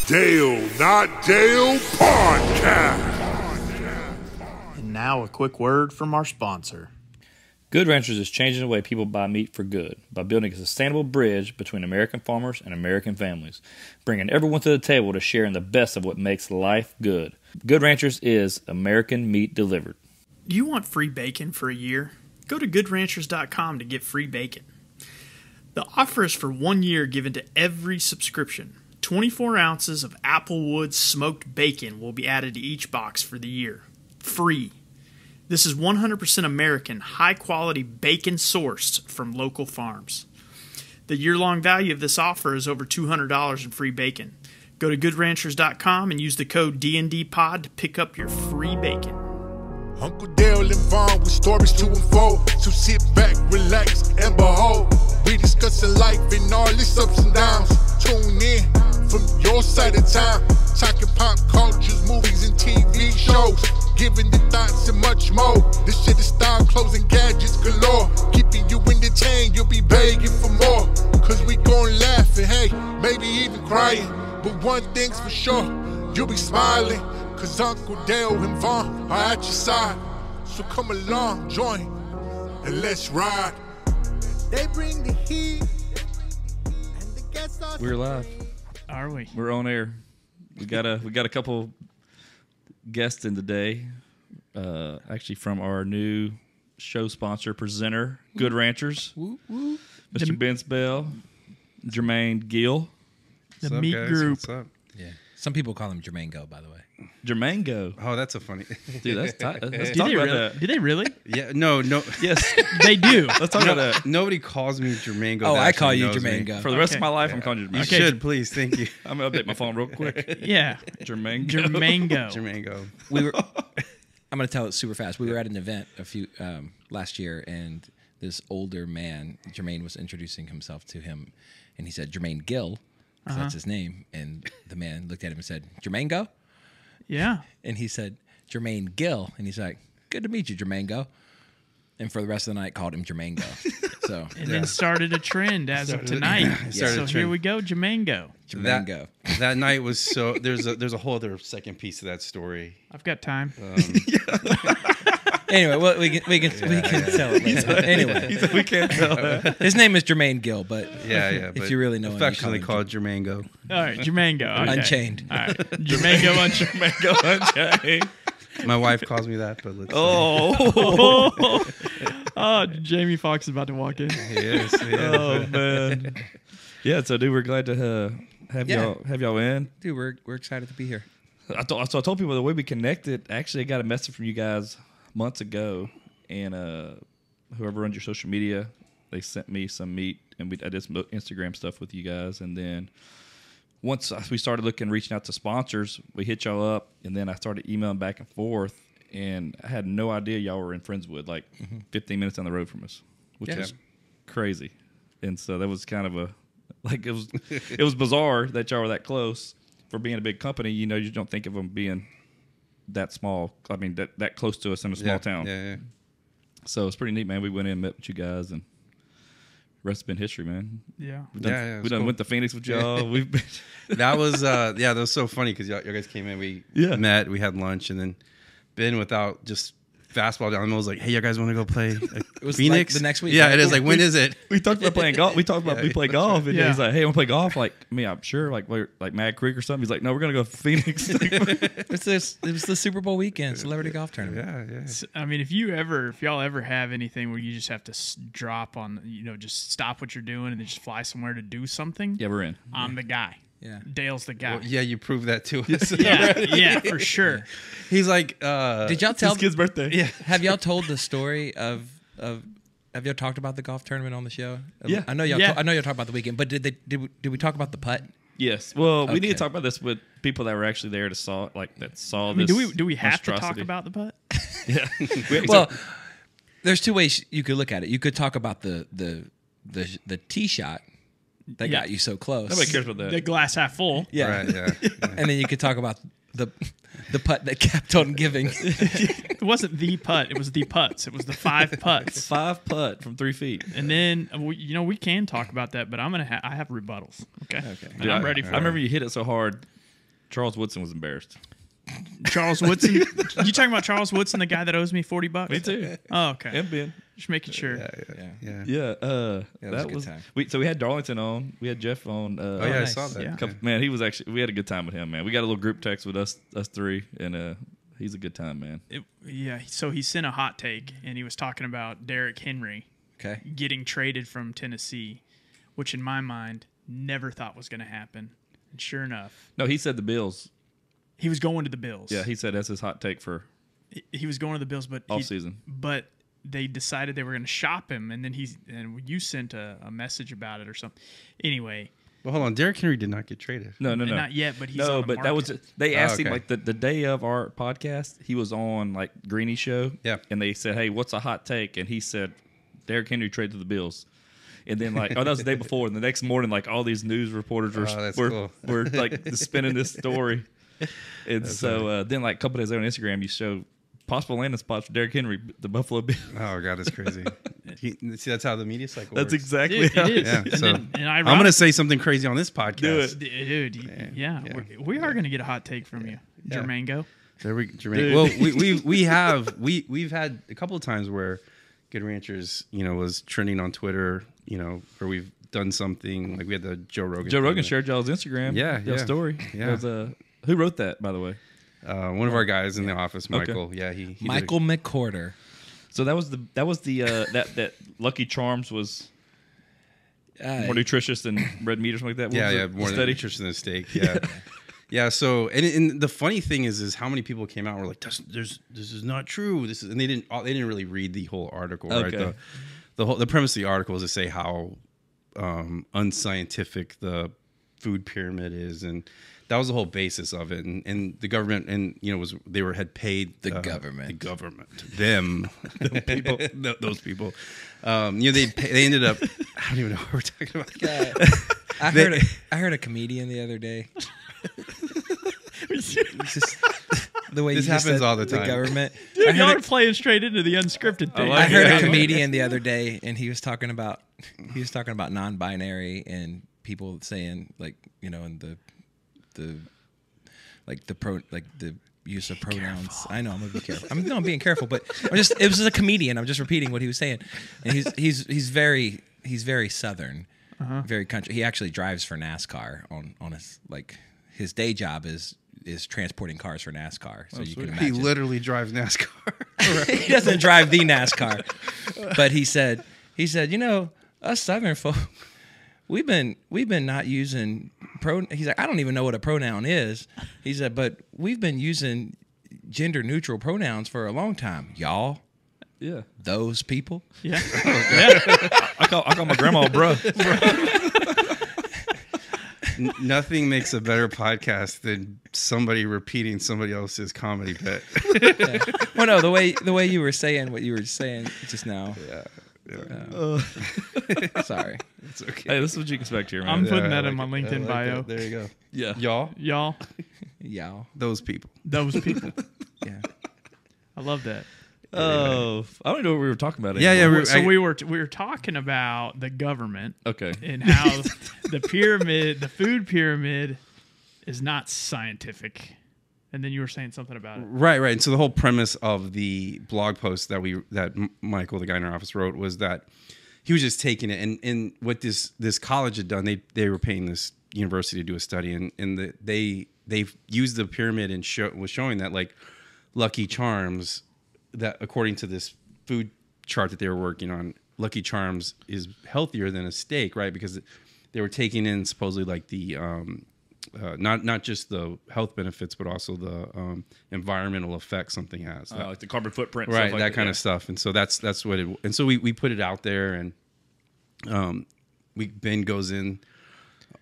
Dale Not Dale Podcast. And now a quick word from our sponsor. Good Ranchers is changing the way people buy meat for good by building a sustainable bridge between American farmers and American families, bringing everyone to the table to share in the best of what makes life good. Good Ranchers is American meat delivered. Do you want free bacon for a year? Go to goodranchers.com to get free bacon. The offer is for 1 year given to every subscription. 24 ounces of Applewood smoked bacon will be added to each box for the year. Free. This is 100% American, high-quality bacon sourced from local farms. The year-long value of this offer is over $200 in free bacon. Go to goodranchers.com and use the code DNDPOD to pick up your free bacon. Uncle Dale and Vaughn with stories to unfold. So sit back, relax, and behold. We discussing life and all its ups and downs. Tune in from your side of town. Talking pop cultures, movies, and TV shows. Giving the thoughts and much more. This shit is style, clothes, and gadgets galore. Keeping you entertained, you'll be begging for more. Cause we gon' laugh and hey, maybe even crying. But one thing's for sure, you'll be smiling. Cause Uncle Dale and Vaughn are at your side. So come along, join, and let's ride. They bring the heat. And the guests are We're live. Are we? We're on air. We got a couple guests in today. Actually from our new show sponsor, presenter, Good Ranchers. Mr. Ben Spell, Jermain Gil. The What's up, meat guys? group. What's up? Yeah. Some people call him Jermain-Go, by the way. Jermain-Go. Oh, that's a funny. Dude, that's tight. Let's Do talk they about really? that. Do they really? Yeah, no. Yes. They do. Let's talk about that. Nobody calls me Jermain-Go. Oh, that I call actually you knows me. Jermain-Go. For the rest Okay. of my life, I'm calling you You Jermain. Okay. should, please. Thank you. I'm going to update my phone real quick. Yeah. Jermain-Go. Jermaingo. Jermain-Go. We were. I'm going to tell it super fast. We were at an event last year, and this older man, Jermain, was introducing himself to him, and he said Jermain Gil, 'cause that's his name, and the man looked at him and said, Jermain-Go? Yeah. And he said, Jermain Gil, and he's like, good to meet you, Jermain-Go. And for the rest of the night, called him Jermain-Go. So And then started a trend as of tonight. Started So a here trend. we go, Jermaingo. Jermain-Go. That night was so. There's a whole other second piece to that story. I've got time. Anyway, well, we can tell it later. Anyway, We can't tell that. his name is Jermain Gil, but Yeah. if But you really know him, you call affectionately him called Jermain-Go. All right, Jermaingo. Okay. Unchained. All right, Jermaingo Unchained. Jermain-Go Unchained. My wife calls me that, but let's. Oh, Jamie Foxx is about to walk in. Yes. Oh, man. Yeah, so, dude, we're glad to have y'all in. Dude, we're excited to be here. I told people the way we connected, actually, I got a message from you guys months ago, and whoever runs your social media, they sent me some meat, and I did some Instagram stuff with you guys, and then once we started reaching out to sponsors, we hit y'all up, and then I started emailing back and forth, and I had no idea y'all were in Friendswood, like 15 minutes down the road from us, which Yeah. was crazy, and so that was kind of it was bizarre that y'all were that close for being a big company. You know, you don't think of them being that small. I mean, that close to us in a small town. Yeah. So it's pretty neat, man. We went in and met with you guys, and the rest has been history, man. Yeah. We done went to Phoenix with y'all. We've been That was that was so funny because y'all guys came in, we met, we had lunch, and then Ben, without just fastball down the middle, was like, "Hey, you guys want to go play Phoenix like the next week, Yeah, right? it is. Like, when is it? we talked about playing golf. We talked about we play golf, and Yeah. he's like, "Hey, I want to play golf." Like me, I'm sure, like Mad Creek or something. He's like, "No, we're gonna go to Phoenix." It was the Super Bowl weekend, celebrity golf tournament. Yeah. I mean, if y'all ever have anything where you just have to drop on, just stop what you're doing and then just fly somewhere to do something, Yeah, we're in. I'm the guy. Yeah. Dale's the guy. Well, yeah, you proved that to us. Yeah, for sure. He's like, Did y'all tell? His kid's birthday. Yeah. Have y'all told the story of? Have y'all talked about the golf tournament on the show? Yeah. I know y'all. Yeah. I know y'all talked about the weekend, but did we talk about the putt? Yes. Well, we need to Okay. talk about this with people that were actually there to saw I mean, this. do we have to talk monstrosity. about the putt? Yeah. Well, there's two ways you could look at it. You could talk about the tee shot that Yeah. got you so close. Nobody cares about The that. glass half full. Yeah. right, yeah. And then you could talk about the putt that kept on giving. It wasn't the putt. It was the putts. It was the 5 putts. 5 putt from 3 feet. And then we can talk about that, but I have rebuttals. Okay. Dude, I'm ready for I remember you hit it so hard Charles Woodson was embarrassed. Charles Woodson. You talking about Charles Woodson, the guy that owes me $40? Me too. Oh, okay. And Ben. Just making sure. Yeah. That was a good time. So we had Darlington on. We had Jeff on. Oh yeah, nice. I saw that. Yeah. Man, he was actually. We had a good time with him, man. We got a little group text with us three, and he's a good time, man. So he sent a hot take, and he was talking about Derrick Henry Okay. getting traded from Tennessee, which in my mind never thought was going to happen. And sure enough, No, he said the Bills. he was going to the Bills. Yeah, he said that's his hot take for He was going to the Bills, but off season. But they decided they were going to shop him, and then you sent a message about it or something. Anyway, Well, hold on. Derrick Henry did not get traded. No. not yet, but he's No, on the but that was market. they asked him okay. like the day of our podcast. He was on like Greeny show. Yeah. and they said, "Hey, what's a hot take?" And he said, "Derrick Henry traded to the Bills." And then like, that was the day before. And the next morning, like all these news reporters that's were cool. were like spinning this story. And so then like a couple days later on Instagram, you show possible landing spots for Derrick Henry, the Buffalo Bills. Oh god, that's crazy. See, that's how the media cycle That's works. exactly It how is. Yeah, so And I'm going to say something crazy on this podcast. dude, yeah. We are going to get a hot take from you, Yeah. Jermain-Go. There we, Jermaine. Well, we've had a couple of times where Good Ranchers, was trending on Twitter, or we've done something like we had the Joe Rogan. Joe Rogan thing. shared y'all's Instagram. Y'all's story. Yeah. It was, who wrote that, by the way? One of our guys in the office, Michael. Okay. Yeah, he Michael McCorder. So that was the that Lucky Charms was more nutritious than red meat or something like that. What was it? more Study? nutritious than a steak. Yeah. Yeah, so and the funny thing is how many people came out and were like, this is not true. And they didn't really read the whole article, Okay. right? The premise of the article is to say how unscientific the food pyramid is, and that was the whole basis of it. And the government had paid The government. them people those people. They ended up. I don't even know what we're talking about. I heard a comedian the other day. It's just the way This you just happens said all the time. The government. Dude, I y'all heard, are playing straight into the unscripted thing. I heard a comedian the other day, and he was talking about non-binary and people saying and the use of pronouns. Careful. I know I'm gonna be careful. I'm being careful, but it was just a comedian. I'm just repeating what he was saying, and he's very Southern, very country. He actually drives for NASCAR on his day job is transporting cars for NASCAR. So you can imagine. He literally drives NASCAR. He doesn't drive the NASCAR, but he said, us Southern folk, we've been not using He's like, I don't even know what a pronoun is. He said, but we've been using gender neutral pronouns for a long time, y'all. Yeah. Those people. Yeah. I call my grandma bro. Nothing makes a better podcast than somebody repeating somebody else's comedy bit. Yeah. Well, no, the way you were saying what you were saying just now. Yeah. Sorry. It's okay. Hey, this is what you can expect here, man. I'm putting that I in my like it. LinkedIn I like bio. that. There you go. Yeah. Y'all, Y'all. those people. Those people. Yeah. I love that. Oh, I don't know what we were talking about. Yeah, anymore. yeah. We were talking about the government Okay. and how the pyramid, the food pyramid, is not scientific. And then you were saying something about it. Right. And so the whole premise of the blog post that Michael, the guy in our office, wrote was that he was just taking it, and what this college had done, they were paying this university to do a study, and they used the pyramid and was showing that like Lucky Charms, that according to this food chart that they were working on, Lucky Charms is healthier than a steak, right? Because they were taking in supposedly like the not just the health benefits, but also the environmental effects something has, Like the carbon footprint, right? stuff like that kind of stuff. And so that's what it. And so we put it out there, and Ben goes in,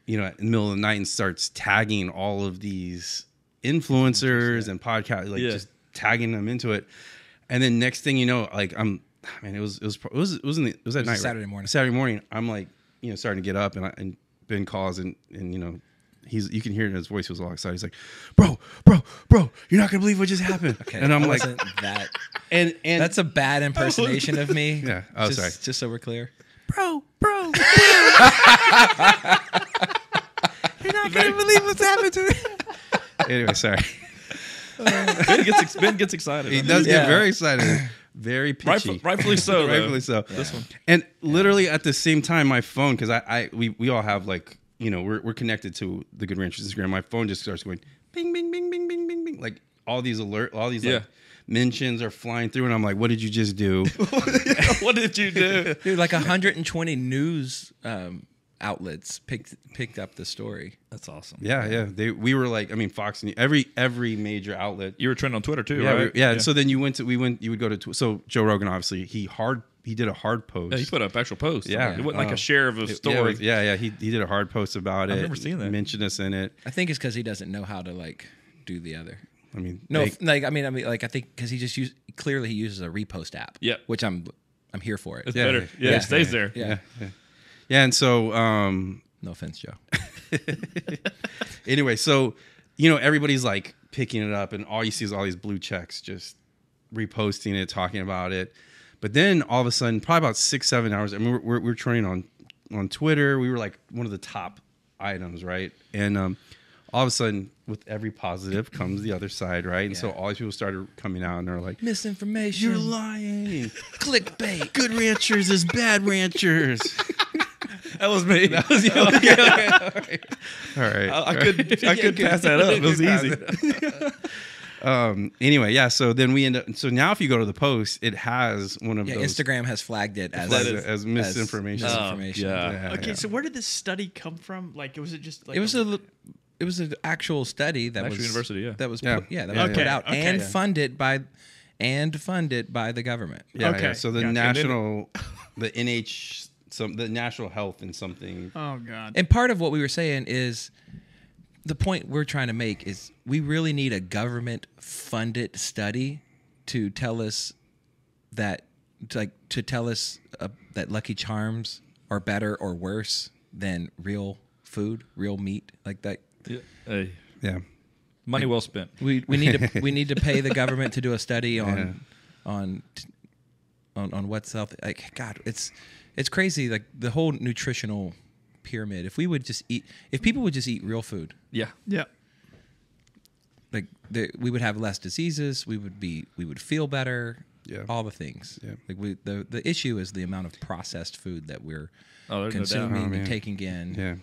in the middle of the night and starts tagging all of these influencers and podcasts, just tagging them into it. And then next thing you know, like it was at night, Saturday morning. Saturday morning, I'm like, starting to get up, and Ben calls, and you can hear it in his voice. He was all excited. He's like, bro, you're not gonna believe what just happened. Okay, and I'm like, that. and That's a bad impersonation of me. Yeah. Oh, just, sorry. Just so we're clear. bro. You're not gonna believe what's happened to me. Anyway, sorry. Ben gets excited. He does Yeah. get very excited. Very pitchy. Rightfully so. though. Rightfully so. This one. And literally at the same time, my phone, because we all have like, you know, we're connected to the Good Ranchers Instagram. My phone just starts going bing, bing, bing, bing, bing, bing, bing. Like all these like mentions are flying through, and I'm like, what did you just do? What did you do? Dude, like 120 news outlets picked up the story. That's awesome. Yeah. We were like, I mean, Fox News, every major outlet. You were trending on Twitter too, Yeah, right? And so then you would go to, so Joe Rogan, obviously, he did a hard post. Yeah, he put up actual post. Yeah. It wasn't like a share of a story. He did a hard post about it. I've never seen that. Mentioned us in it. I think it's because he doesn't know how to like do the other. I mean, No, I think because he just clearly he uses a repost app. Yep. Which I'm here for it. It's better. Yeah, it stays there. Yeah. Yeah, and so No offense, Joe. anyway, so you know everybody's like picking it up, and all you see is all these blue checks just reposting it, talking about it. But then all of a sudden, probably about 6-7 hours. I mean, we're trending on Twitter. We were like one of the top items, right? And all of a sudden, with every positive comes the other side, right? And so all these people started coming out, and they're like, Misinformation. "You're lying. Clickbait. Good ranchers is bad ranchers." That was me. That was you. All right. I could pass that up. It was easy. Anyway, yeah. So then we end up. So now, if you go to the post, it has one of those Instagram has flagged it as misinformation. misinformation. Okay, so where did this study come from? Like, was it just like It was an actual study that Actual was university, yeah. that was Yeah. put, that was Yeah, put yeah. out Okay. and Yeah. funded by the government. Yeah, Okay, yeah. So the gotcha. national, the the national health and something. Oh God. And part of what we were saying is the point we're trying to make is we really need a government funded study to tell us that that Lucky Charms are better or worse than real food, real meat like that. Yeah. Hey, Yeah. money well spent. We need to pay the government to do a study on what's healthy. Like God, it's crazy. Like the whole nutritional pyramid. If people would just eat real food, Yeah. Yeah. like we would have less diseases. We would feel better. Yeah. All the things. Yeah. Like the issue is the amount of processed food that we're Oh, there's no doubt. consuming Oh, man. and taking in. Yeah.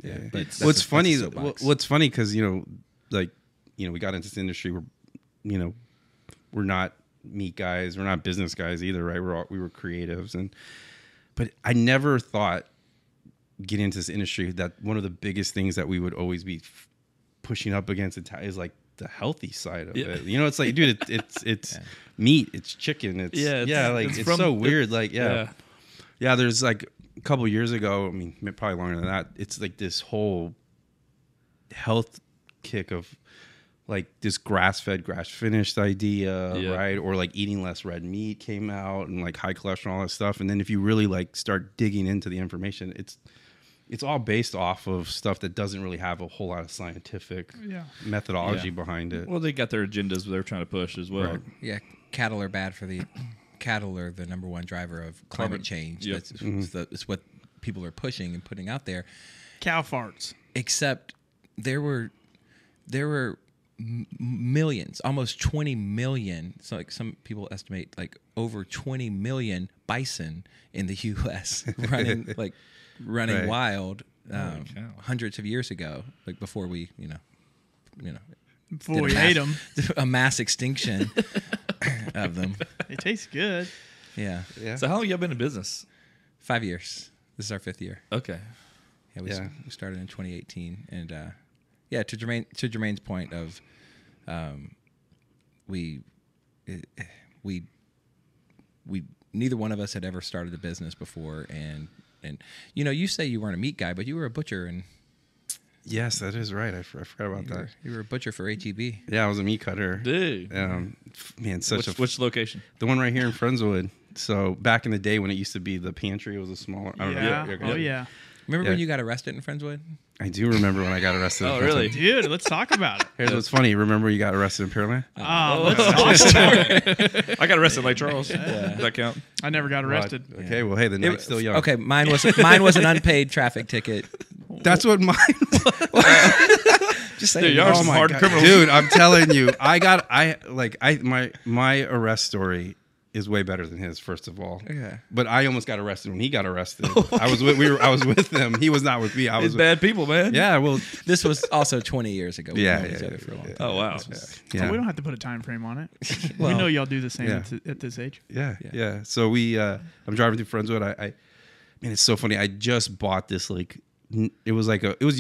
Yeah. But But what's funny? soapbox. What's funny because we got into this industry. We're not meat guys. We're not business guys either, right? We were creatives, but I never thought getting into this industry that one of the biggest things that we would always be pushing up against is like the healthy side of it. You know, it's like, dude, it's meat, it's chicken, it's from so weird. Like, yeah. There's like a couple years ago, I mean, probably longer than that. It's like this whole health kick of like this grass-fed, grass-finished idea, right? Or like eating less red meat came out, and like high cholesterol, all that stuff. And then if you really like start digging into the information, it's all based off of stuff that doesn't really have a whole lot of scientific methodology behind it. Well, they got their agendas they're trying to push as well. Right. Yeah, cattle are bad for the cattle are the number one driver of climate change. Yep. It's what people are pushing and putting out there. Cow farts. Except there were millions, almost 20 million. So like some people estimate like over 20 million bison in the U.S. running Right. wild hundreds of years ago, like before we Before we ate them. a mass extinction of them. It tastes good. Yeah. So how long y'all been in business? 5 years. This is our 5th year. Okay. Yeah, we started in 2018, and to Jermaine's point of, we neither one of us had ever started a business before, and you say you weren't a meat guy, but you were a butcher, and Yes, that is right. I forgot about that. you were a butcher for HEB. Yeah, I was a meat cutter. Dude. Man, Which location? the one right here in Friendswood. So back in the day when it used to be the pantry, it was a smaller. I don't know. Oh yeah. Remember Yeah. when you got arrested in Friendswood? I do remember when I got arrested. Oh, in Friendswood. really? Dude, let's talk about it. Here's what's funny. Remember you got arrested in Pearland? Let's talk. I got arrested in Lake Charles. Does that count? I never got arrested. Okay, well, hey, the night's still young. Okay, mine was an unpaid traffic ticket. That's what mine was. Just saying. Dude, y'all are Oh some my hard God. criminals. Dude, I'm telling you, my arrest story is way better than his. First of all, Yeah. but I almost got arrested when he got arrested. I was with him. He was not with me. I was These bad people, man. Yeah, well, This was also 20 years ago. We've Yeah, known each yeah, other for a long time. Oh wow. yeah. Oh, we don't have to put a time frame on it. we Well, know y'all do the same yeah. at this age. Yeah. So I'm driving through Friendswood. Man, it's so funny. I just bought this it was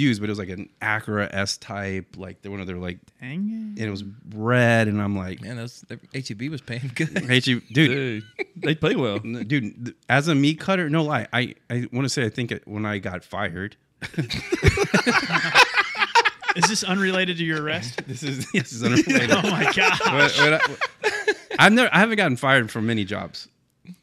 used, but it was like an Acura S type, like one of their like, Dang and it was red, and I'm like, Man, HEB was paying good. hey, dude, Dude, they play well. dude, as a meat cutter, no lie, I want to say I think when I got fired. Is this unrelated to your arrest? This is unrelated. Oh my god! I haven't gotten fired from many jobs,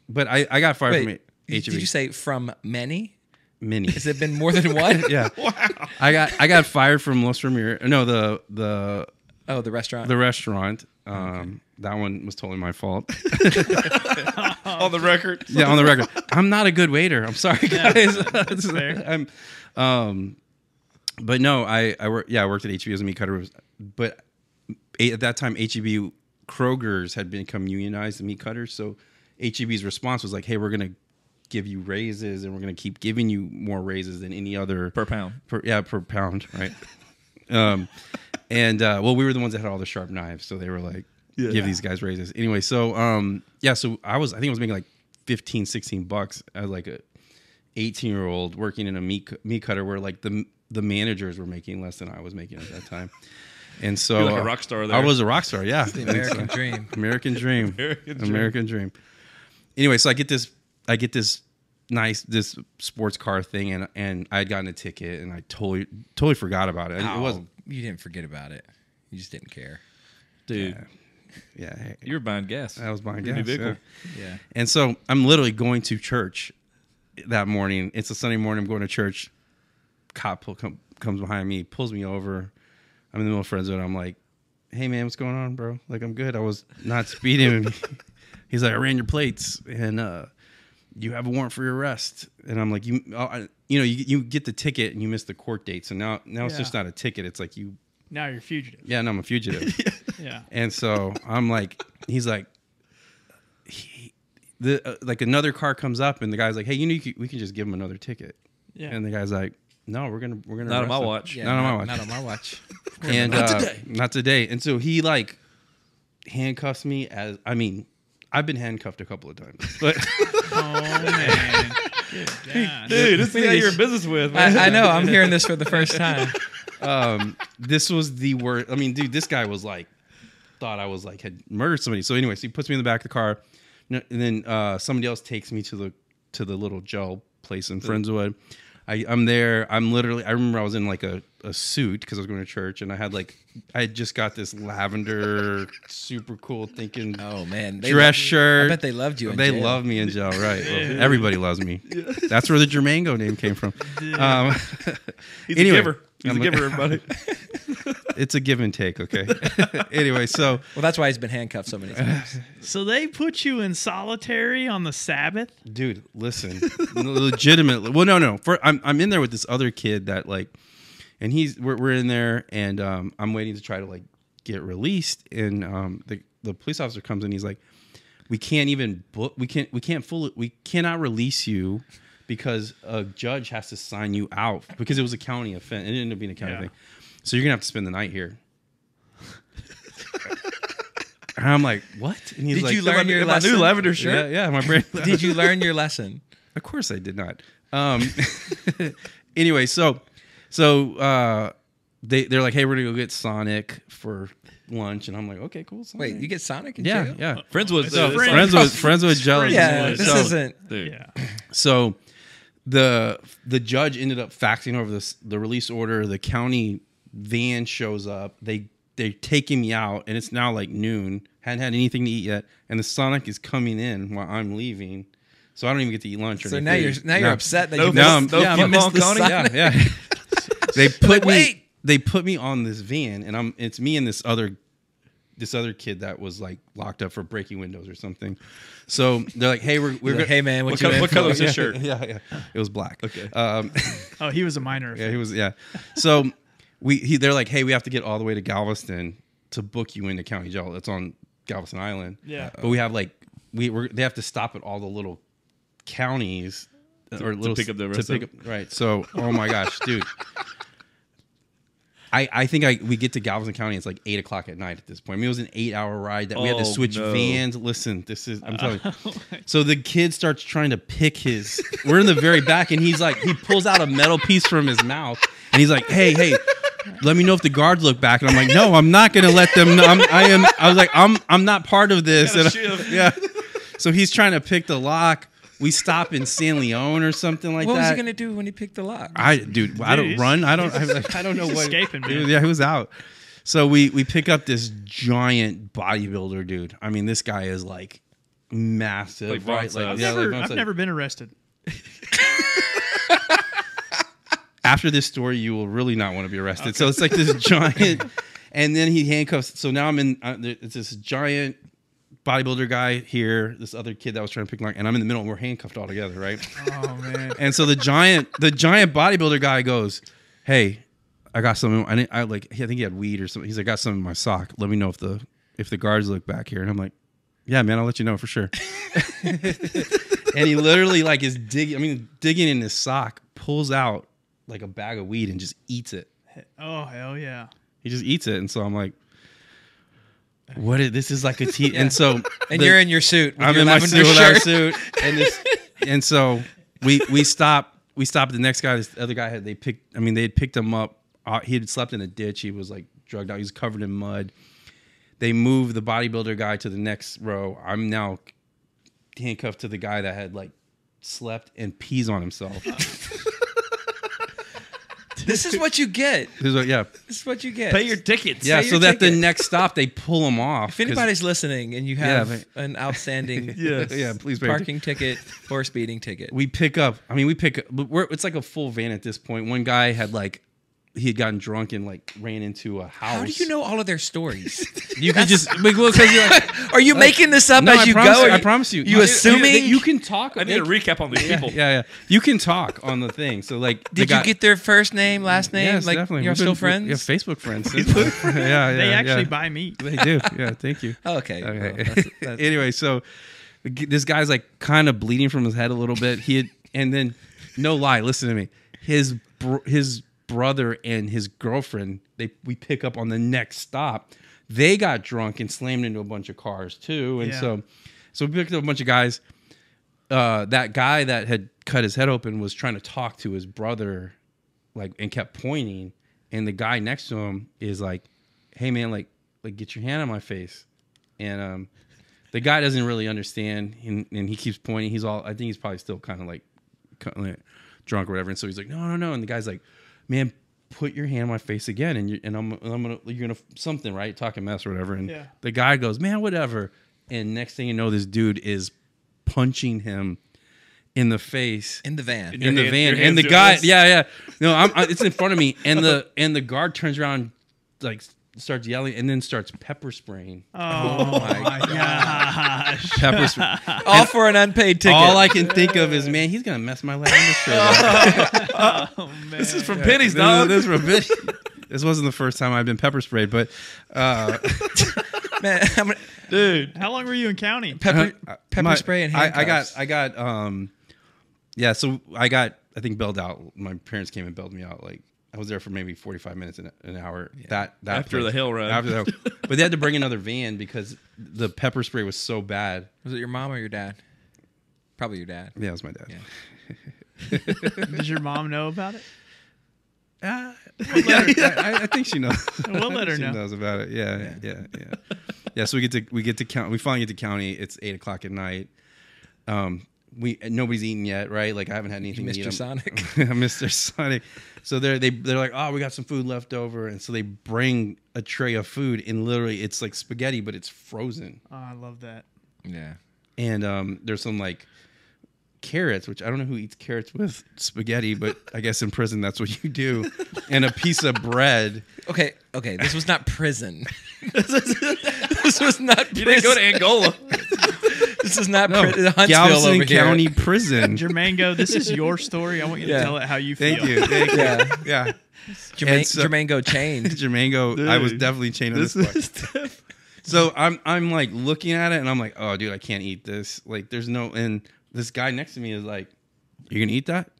but I got fired from Wait, HEB. did you say from many? Many? Has it been more than one? Yeah. Wow. I got fired from Los Ramirez. No, the Oh, the restaurant. the restaurant. That one was totally my fault. On the record. Yeah, on the record, I'm not a good waiter. I'm sorry, guys. That's fair. But no, I worked at HEB as a meat cutter. But at that time, HEB Kroger's had become unionized, the meat cutters. So HEB's response was like, "Hey, we're gonna give you raises, and we're gonna keep giving you more raises than any other Per pound. per pound, right?" Well, we were the ones that had all the sharp knives, so they were like, "Give these guys raises." Anyway, so so I think I was making like $15-16 as like a 18-year-old working in a meat cutter, where like the managers were making less than I was making at that time. And so You're like a rock star there. I was a rock star, yeah. the American dream. American dream. American dream. Anyway, so I get this this sports car thing, and I had gotten a ticket, and I totally forgot about it. Oh, It wasn't. You didn't forget about it. You just didn't care. Dude, Yeah, you were buying gas. I was buying Your new gas. vehicle. Yeah. And so I'm literally going to church that morning. It's a Sunday morning. I'm going to church. Cop comes behind me, pulls me over. I'm in the middle of friend zone. I'm like, "Hey man, what's going on, bro? Like, I'm good. I was not speeding." He's like, "I ran your plates, and you have a warrant for your arrest." And I'm like, you get the ticket and you miss the court date. So now it's just not a ticket. It's like you. Now you're fugitive. Yeah, no, I'm a fugitive. Yeah. And so I'm like, he's like, like another car comes up, and the guy's like, "Hey, we can just give him another ticket." Yeah. And the guy's like, "No, we're gonna Not on my arrest him." watch. Yeah, Not on my watch. Not on my watch. And not today. And so he like handcuffs me I've been handcuffed a couple of times, but Oh man. Good God. Dude, this is the guy you're in business with, man. I know. I'm hearing this for the first time. this was the worst. I mean, dude, this guy was like, thought I was like had murdered somebody. So anyway, so he puts me in the back of the car, and then somebody else takes me to the little jail place in Friendswood. I'm there. I remember I was in like a suit because I was going to church, and I had just got this lavender, super cool thinking Oh man, dress shirt. I bet they loved you. In They jail. love me in jail, right? Well, everybody loves me. That's where the Jermain-Go name came from. He's Anyway, a giver. He's a giver, everybody. It's a give and take, okay? Anyway, so Well, that's why he's been handcuffed so many times. So they put you in solitary on the Sabbath? dude, listen, legitimately. Well, no. I'm in there with this other kid that like, and we're in there, and I'm waiting to try to like get released, and the police officer comes in. He's like, we cannot release you because a judge has to sign you out because it was a county offense. It ended up being a county thing, so you're gonna have to spend the night here. And I'm like, what? And he's Did like, you learn your my lesson? new lavender shirt. Yeah, my brain. Did you learn your lesson? Of course I did not. Anyway, so they're like, "Hey, we're gonna go get Sonic for lunch," and I'm like, "Okay, cool." Sonic. Wait, you get Sonic in yeah, jail? yeah. Friendswood. Friends with jealous. Yeah, this So- isn't. Dude. Yeah. So the judge ended up faxing over the release order. The county van shows up. They're taking me out, and it's now like noon. Hadn't had anything to eat yet, and the Sonic is coming in while I'm leaving. So I don't even get to eat lunch or So anything. now you're upset that No, you no, missed, no you missed the football, Sonic. Yeah. They put me. wait. They put me on this van, and it's me and this other kid that was like locked up for breaking windows or something. So they're like, "Hey, we're Like, hey man, what What color is is his shirt? Yeah, it was black. Okay. Oh, he was a minor. Yeah, he was. Yeah. So they're like, hey, we have to get all the way to Galveston to book you into county jail. That's on Galveston Island. Yeah. But we have like they have to stop at all the little counties to pick up the rest of right. So oh my gosh, dude. I think we get to Galveston County. It's like 8:00 at night at this point. I mean, it was an 8-hour ride that we had to switch vans. Listen, I'm telling you. So the kid starts trying to pick his. We're in the very back, and he pulls out a metal piece from his mouth, and he's like, "Hey, let me know if the guards look back." And I'm like, "No, I'm not going to let them know. I was like, I'm not part of this." And yeah. So he's trying to pick the lock. We stop in San Leon or something like that. What was he gonna do when he picked the lock? I don't run. I don't know what. Escaping, man. Yeah, he was out. So we pick up this giant bodybuilder dude. I mean, this guy is like massive. Like Von right? size. I've never been arrested. After this story, you will really not want to be arrested. Okay. So it's like this giant, and then he handcuffs. So now I'm in. It's this giant bodybuilder guy here, this other kid that was trying to pick lock, and I'm in the middle, and we're handcuffed all together, right? Oh man! And so the giant bodybuilder guy goes, "Hey, I got something. I think he had weed or something. He's like, I got something in my sock. Let me know if the guards look back here." And I'm like, "Yeah, man, I'll let you know for sure." And he literally like is digging in his sock, pulls out like a bag of weed and just eats it. Oh hell yeah! He just eats it, and so I'm like, this is like a tea. Yeah. And so you're in your suit. I'm in my suit with our suit, and so we stop the next guy. This other guy they had picked him up. He had slept in a ditch. He was like drugged out. He was covered in mud. They moved the bodybuilder guy to the next row. I'm now handcuffed to the guy that had like slept and pees on himself. This is what you get. This is what you get. Pay your tickets. Yeah, Pay so your that ticket. the next stop they pull him off. If anybody's listening and you have an outstanding please pay parking ticket or speeding ticket, it's like a full van at this point. One guy had he had gotten drunk and like ran into a house. How do you know all of their stories? You can just because you're like, are you making this up as you go? I promise you. You assuming you can talk? I need a recap on these people. Yeah. You can talk on the thing. So like, did you get their first name, last name? Yes, like definitely. You're still friends? Yeah, Facebook friends. They actually buy meat. They do. Yeah, thank you. Oh, okay. Well, that's... Anyway, so this guy's like kind of bleeding from his head a little bit. And then no lie, listen to me. His brother and his girlfriend, we pick up on the next stop. They got drunk and slammed into a bunch of cars too, and so we picked up a bunch of guys. That guy that had cut his head open was trying to talk to his brother, and kept pointing. And the guy next to him is like, "Hey man, like get your hand on my face." And the guy doesn't really understand, and he keeps pointing. I think he's probably still kind of like drunk or whatever. And so he's like, "No." And the guy's like, "Man, put your hand on my face again, and you're gonna something, right? Talking mess or whatever." And the guy goes, "Man, whatever." And next thing you know, this dude is punching him in the face in the van, and the guy, no, it's in front of me, and the guard turns around, like starts yelling, and then starts pepper spraying. Oh my gosh! Pepper spray. All for an unpaid ticket. All I can think of is, man, he's gonna mess my leg up. Oh man! This is from pennies, dog. This is from pennies. This wasn't the first time I've been pepper sprayed, but man, dude, how long were you in county? Pepper spray and handcuffs. I got so I got, I think, bailed out. My parents came and bailed me out. Like I was there for maybe 45 minutes, an hour. Yeah. That after place, the hill run. after the hill. But they had to bring another van because the pepper spray was so bad. Was it your mom or your dad? Probably your dad. Yeah, it was my dad. Yeah. Does your mom know about it? I think she knows. We'll let her know. She knows about it. Yeah. So we get to county. We finally get to county. It's 8:00 at night. Nobody's eaten yet, right? Like I haven't had anything to eat. Mr. Sonic. Mr. Sonic. So they're like, "Oh, we got some food left over," and so they bring a tray of food, and literally it's like spaghetti, but it's frozen. Oh, I love that. Yeah. And there's some like carrots, which I don't know who eats carrots with spaghetti, but I guess in prison that's what you do. And a piece of bread. Okay. This was not prison. This was not prison. You didn't go to Angola. This is not No, Huntsville Galveston over here. County Prison. Jermaingo, this is your story. I want you to Yeah. tell it how you feel. Thank you. Thank you. Yeah. Yeah. Jermain-Go chained. Jermain-Go, I was definitely chained on this book. So I'm like looking at it and I'm like, oh, dude, I can't eat this. Like, there's no. And this guy next to me is like, "You gonna eat that?"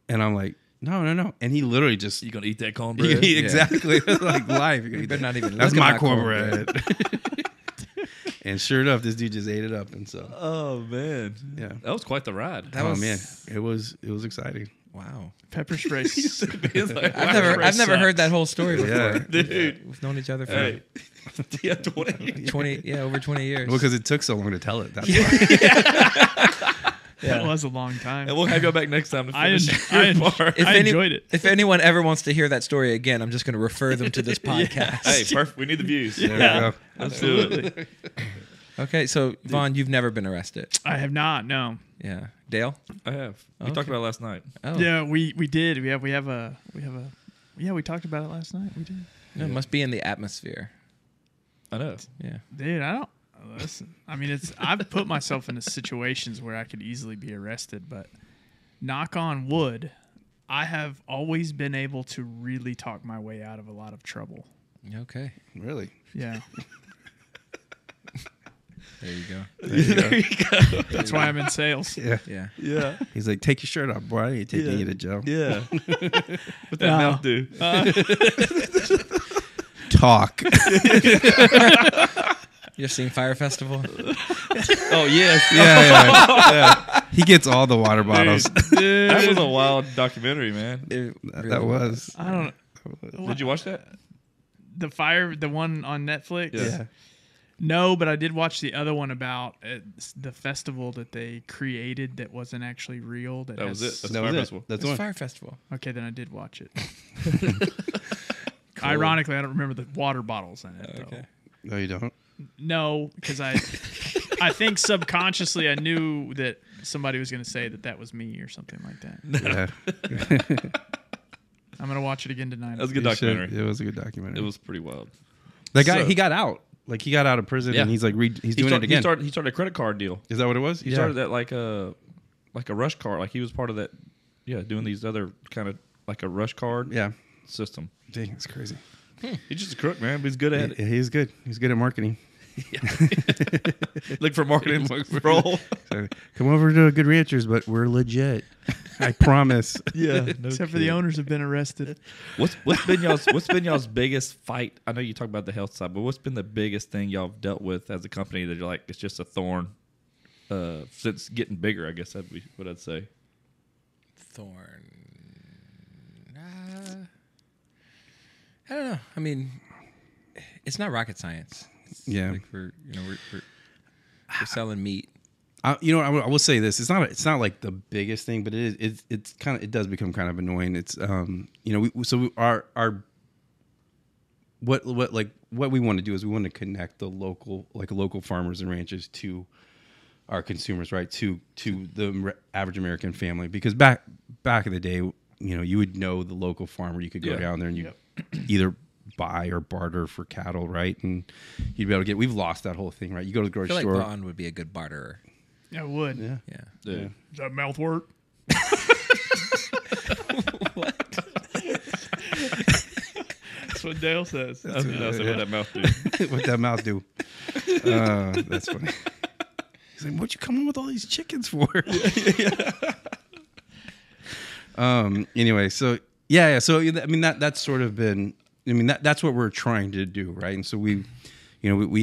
And I'm like, No. And he literally just You gonna eat that cornbread? exactly like live. You're gonna eat better that. not even That's look at my my cornbread. And sure enough, this dude just ate it up. And so, Oh man, yeah. that was quite the ride. Oh man, it was exciting. Wow. Pepper spray. I've never heard that whole story before. Yeah. Dude. We've known each other for Hey, yeah, 20. over 20 years. Well, because it took so long to tell it. That's why. That was a long time. And we'll have you back next time to I finish enjoyed it. If anyone ever wants to hear that story again, I'm just going to refer them to this podcast. Hey, perfect. We need the views. There we go. Let's do it. Okay, so Vaughn, you've never been arrested. I have not. No. Yeah. Dale? I have. We Okay. talked about it last night. Oh. Yeah, we did. We have a. Yeah, we talked about it last night. We did. No, it must be in the atmosphere. I know. Yeah. Dude, I don't listen. I mean, I've put myself into situations where I could easily be arrested, but knock on wood, I have always been able to really talk my way out of a lot of trouble. Okay. Really? Yeah. There you go. There you go. That's why I'm in sales. Yeah. Yeah. Yeah. He's like, take your shirt off, boy. I ain't taking you to jail. Yeah. What that mouth do? Talk. You ever seen Fire Festival? Oh yes. yeah. He gets all the water bottles. That was a wild documentary, man. That was. I don't. Did you watch that? The one on Netflix. Yeah. No, but I did watch the other one about the festival that they created that wasn't actually real. That was it. That's That was Fire it. Festival. That's It's the one. Fire Festival. Okay, then I did watch it. Ironically, I don't remember the water bottles in it. Though. Okay. No, you don't. No, because I think subconsciously I knew that somebody was going to say that was me or something like that. Yeah. I'm going to watch it again tonight. That was a good You should. documentary. It was a good documentary. It was pretty wild. That guy, So- he got out. Like, he got out of prison Yeah. and he's like, he's doing started, it again. He started a credit card deal. Is that what it was? He started that like a rush card. Like he was part of that. Yeah, doing these other kind of like a rush card Yeah. system. Dang, that's crazy. He's just a crook, man. But he's good at it. He's good. He's good at marketing. Look for marketing role. So, come over to Good Ranchers, but we're legit. I promise. Yeah, Except for the owners have been arrested. What's been y'all's biggest fight? I know you talk about the health side, but what's been the biggest thing y'all have dealt with as a company that you're like it's just a thorn since getting bigger? I guess that'd be what I'd say. Thorn. I don't know. I mean, it's not rocket science. It's Yeah. like we're selling meat. I will say this. It's not like the biggest thing, but it's kind of, it does become kind of annoying. It's our what we want to do is we want to connect the local farmers and ranchers to our consumers, right? To the average American family, because back in the day, you would know the local farmer. You could go down there and you either buy or barter for cattle, right? And you'd be able to get. We've lost that whole thing, right? You go to the I grocery feel like store. Vaughn would be a good barterer. I would. Yeah. Yeah. Is that mouth work? That's what Dale says. That's what that mouth do. What that mouth do? That's funny. He's like, "What you coming with all these chickens for?" Anyway, so yeah. So I mean that's sort of been. I mean that's what we're trying to do, right? And so we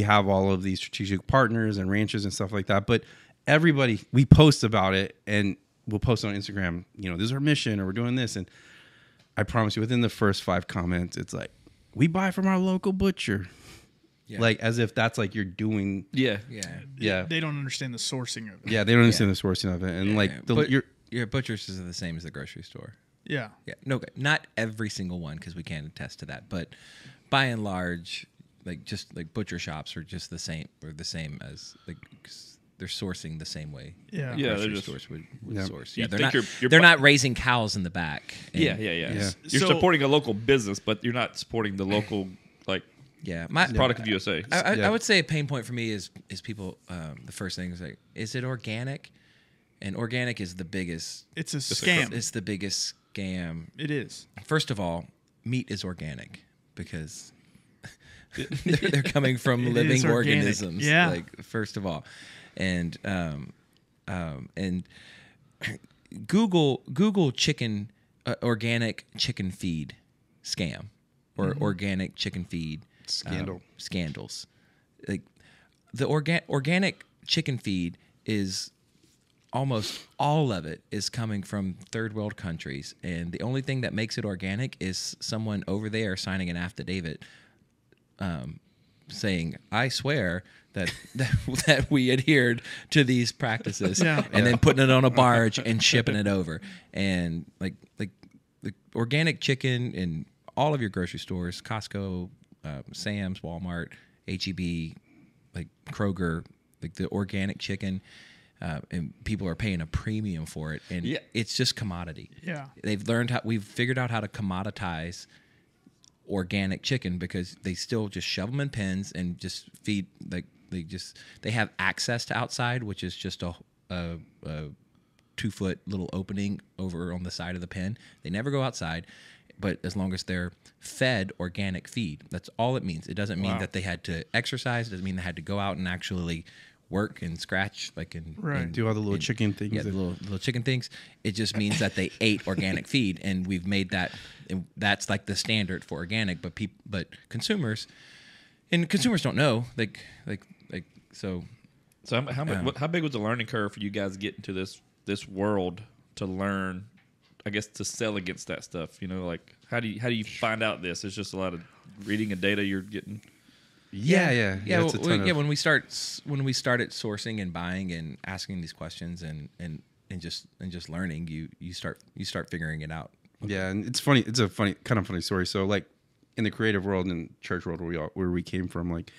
have all of these strategic partners and ranches and stuff like that. But everybody, we post about it and we'll post on Instagram. This is our mission, or we're doing this. And I promise you, within the first 5 comments, it's like, we buy from our local butcher. Yeah. Like as if that's like you're doing. Yeah. Yeah. They don't understand the sourcing of it. Yeah, they don't understand the sourcing of it, and Your butchers is the same as the grocery store. Yeah. Yeah. No, not every single one, because we can't attest to that. But by and large, just butcher shops are just the same as they're sourcing the same way. Yeah. Yeah, grocery they're just- stores would Yeah. source. You Yeah, they're think not. you're They're not raising cows in the back. And- Yeah. You're So- supporting a local business, but you're not supporting the local Yeah, Product of USA. I would say a pain point for me is people. The first thing is like, is it organic? And organic is the biggest. It's a scam. It's the biggest scam. It is. First of all, meat is organic because they're coming from living organisms. Yeah. Like first of all, and Google chicken organic chicken feed scam or organic chicken feed scandals. Like the organic chicken feed is almost all of it is coming from third world countries, and the only thing that makes it organic is someone over there signing an affidavit saying, I swear that we adhered to these practices, and then putting it on a barge and shipping it over. And like the organic chicken in all of your grocery stores, Costco, Sam's, Walmart, HEB, like Kroger, like the organic chicken, and people are paying a premium for it, and it's just commodity. Yeah, we've figured out how to commoditize organic chicken because they still just shove them in pens and just feed they have access to outside, which is just a 2-foot little opening over on the side of the pen. They never go outside, but as long as they're fed organic feed, that's all it means. It doesn't mean that they had to exercise. It doesn't mean they had to go out and actually work and scratch, like and do all the little chicken things. Yeah, the little chicken things. It just means that they ate organic feed, and we've made that. That's like the standard for organic. But consumers don't know. So how big was the learning curve for you guys getting to this world to learn? I guess to sell against that stuff. You know, like how do you find out this? It's just a lot of reading and data you're getting. Yeah. When we started sourcing and buying and asking these questions and just learning, you start figuring it out. Yeah, and it's funny. It's a kind of funny story. So, like in the creative world and church world where we came from, like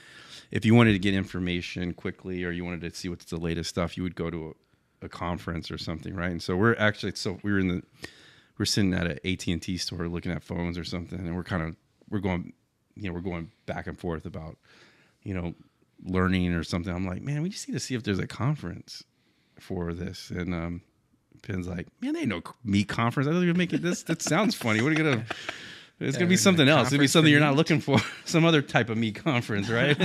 if you wanted to get information quickly or you wanted to see what's the latest stuff, you would go to a conference or something, right? And so we're sitting at an AT&T store looking at phones or something, and we're going back and forth about, learning or something. I'm like, man, we just need to see if there's a conference for this. And Pen's like, man, they ain't no meat conference. I don't even make it this. That sounds funny. What are you gonna? It's gonna be something else. It'll be something you're not looking for. Some other type of meat conference, right?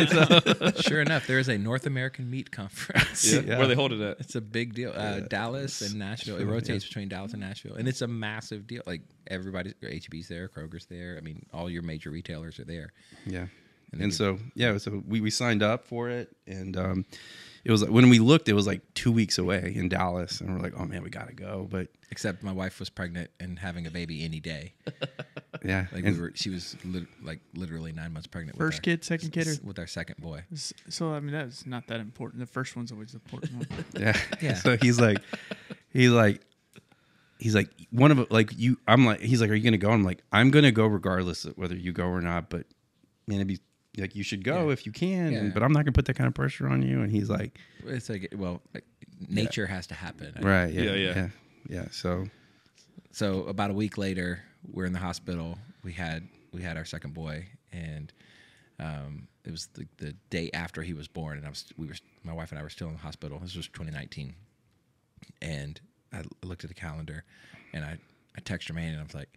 Sure enough, there is a North American meat conference. Yeah. Where they hold it at? It's a big deal. Dallas and Nashville. It rotates between Dallas and Nashville, and it's a massive deal. Like everybody's, HEB's there, Kroger's there. I mean, all your major retailers are there. Yeah. So we signed up for it, and it was when we looked, it was like 2 weeks away in Dallas, and we're like, oh man, we gotta go. But except my wife was pregnant and having a baby any day. Yeah, she was literally 9 months pregnant. First kid, second kid, with our second boy. So I mean, that's not that important. The first one's always the important one. Yeah. So he's like one of like you. I'm like, he's like, are you gonna go? I'm like, I'm gonna go regardless of whether you go or not. But man, it'd be like you should go if you can. But I'm not gonna put that kind of pressure on you. And he's like, it's like, well, nature has to happen. Right. Yeah. So about a week later, we're in the hospital. We had our second boy, and it was the day after he was born, and my wife and I were still in the hospital. This was 2019, and I looked at the calendar, and I texted Jermaine, and I was like,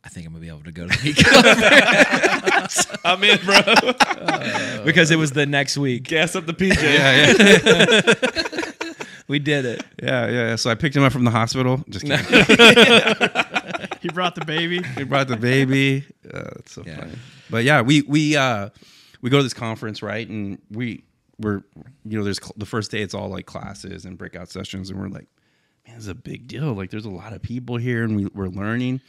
I think I'm gonna be able to go to the meat conference. I'm in, bro. Because it was the next week. Gas up the PJ. Yeah. We did it. Yeah. So I picked him up from the hospital. Just kidding. He brought the baby. That's so funny. But yeah, we go to this conference, right? And we're there's the first day it's all like classes and breakout sessions, and we're like, man, this is a big deal. Like there's a lot of people here, and we're learning.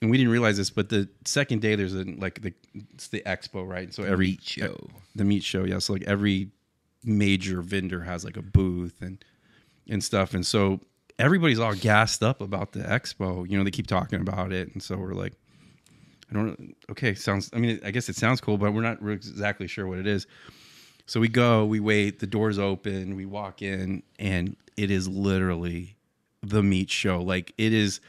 And we didn't realize this, but the second day there's it's the expo, right? So the meat show, yeah. So like every major vendor has like a booth and stuff, and so everybody's all gassed up about the expo. They keep talking about it, and so we're like, I guess it sounds cool, but we're not exactly sure what it is. So we go, we wait, the doors open, we walk in, and it is literally the meat show. Like it is.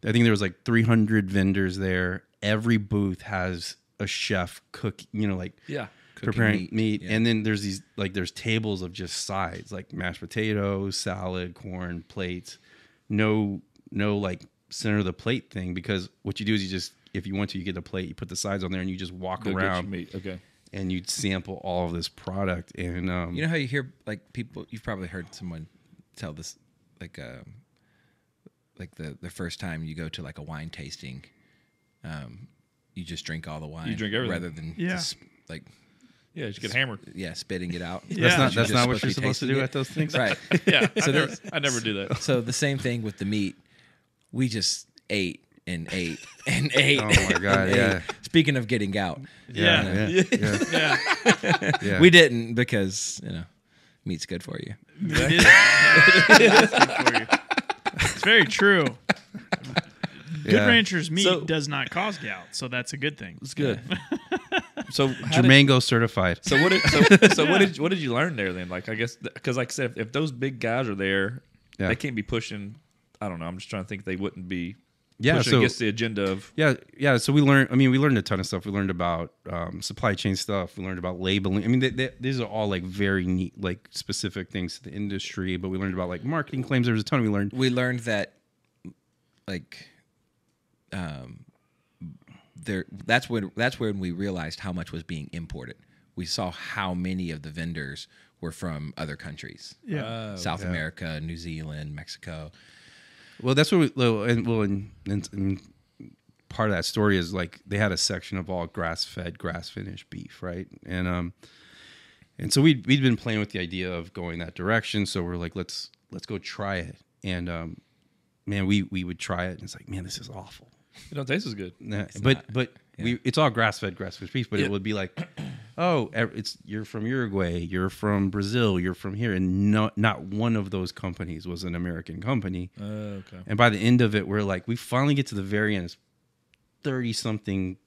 I think there was like 300 vendors there. Every booth has a chef cook, you know, like Yeah. preparing meat. Yeah. And then there's these like there's tables of just sides, like mashed potatoes, salad, corn, plates. No like center of the plate thing, because what you do is you just, if you want to, you get a plate, you put the sides on there, and you just walk Go get your around meat. Okay. and you sample all of this product. And You know how you hear like people? You've probably heard someone tell this, like the first time you go to like a wine tasting, you just drink all the wine. You drink everything. rather than Yeah. just like Yeah, just get hammered. spitting it out. Yeah. that's not what you're supposed to do tasting at those things. Right. Yeah. So I never do that. So the same thing with the meat. We just ate and ate and ate. Oh my God, and yeah. ate. Speaking of getting out, Yeah. Yeah. we didn't, because meat's good for you. It is. It is good for you. It's very true. Good Yeah. Rancher's meat So- does not cause gout, so that's a good thing. It's good. So how did- Jermain-Go certified. So what did you learn there then? Like, I guess because like I said, if those big guys are there, Yeah. they can't be pushing. I don't know. I'm just trying to think they wouldn't be Yeah, pushing so- against the agenda of. Yeah. So we learned. I mean, we learned a ton of stuff. We learned about supply chain stuff. We learned about labeling. I mean, these are all like very neat, like specific things to the industry. But we learned about like marketing claims. There was a ton we learned. We learned that, like, that's when we realized how much was being imported. We saw how many of the vendors were from other countries. Yeah. South America, New Zealand, Mexico. Well, that's what and part of that story is like they had a section of all grass-fed, grass-finished beef, right? And so we'd been playing with the idea of going that direction. So we're like, let's go try it. And man, we would try it, and it's like, man, this is awful. It don't taste as good. Nah, It's but not. it's all grass-fed, grass-finished beef. But Yeah. it would be like, oh, you're from Uruguay, you're from Brazil, you're from here, and not one of those companies was an American company. Okay. And by the end of it, we're like, we finally get to the very end. It's 30-something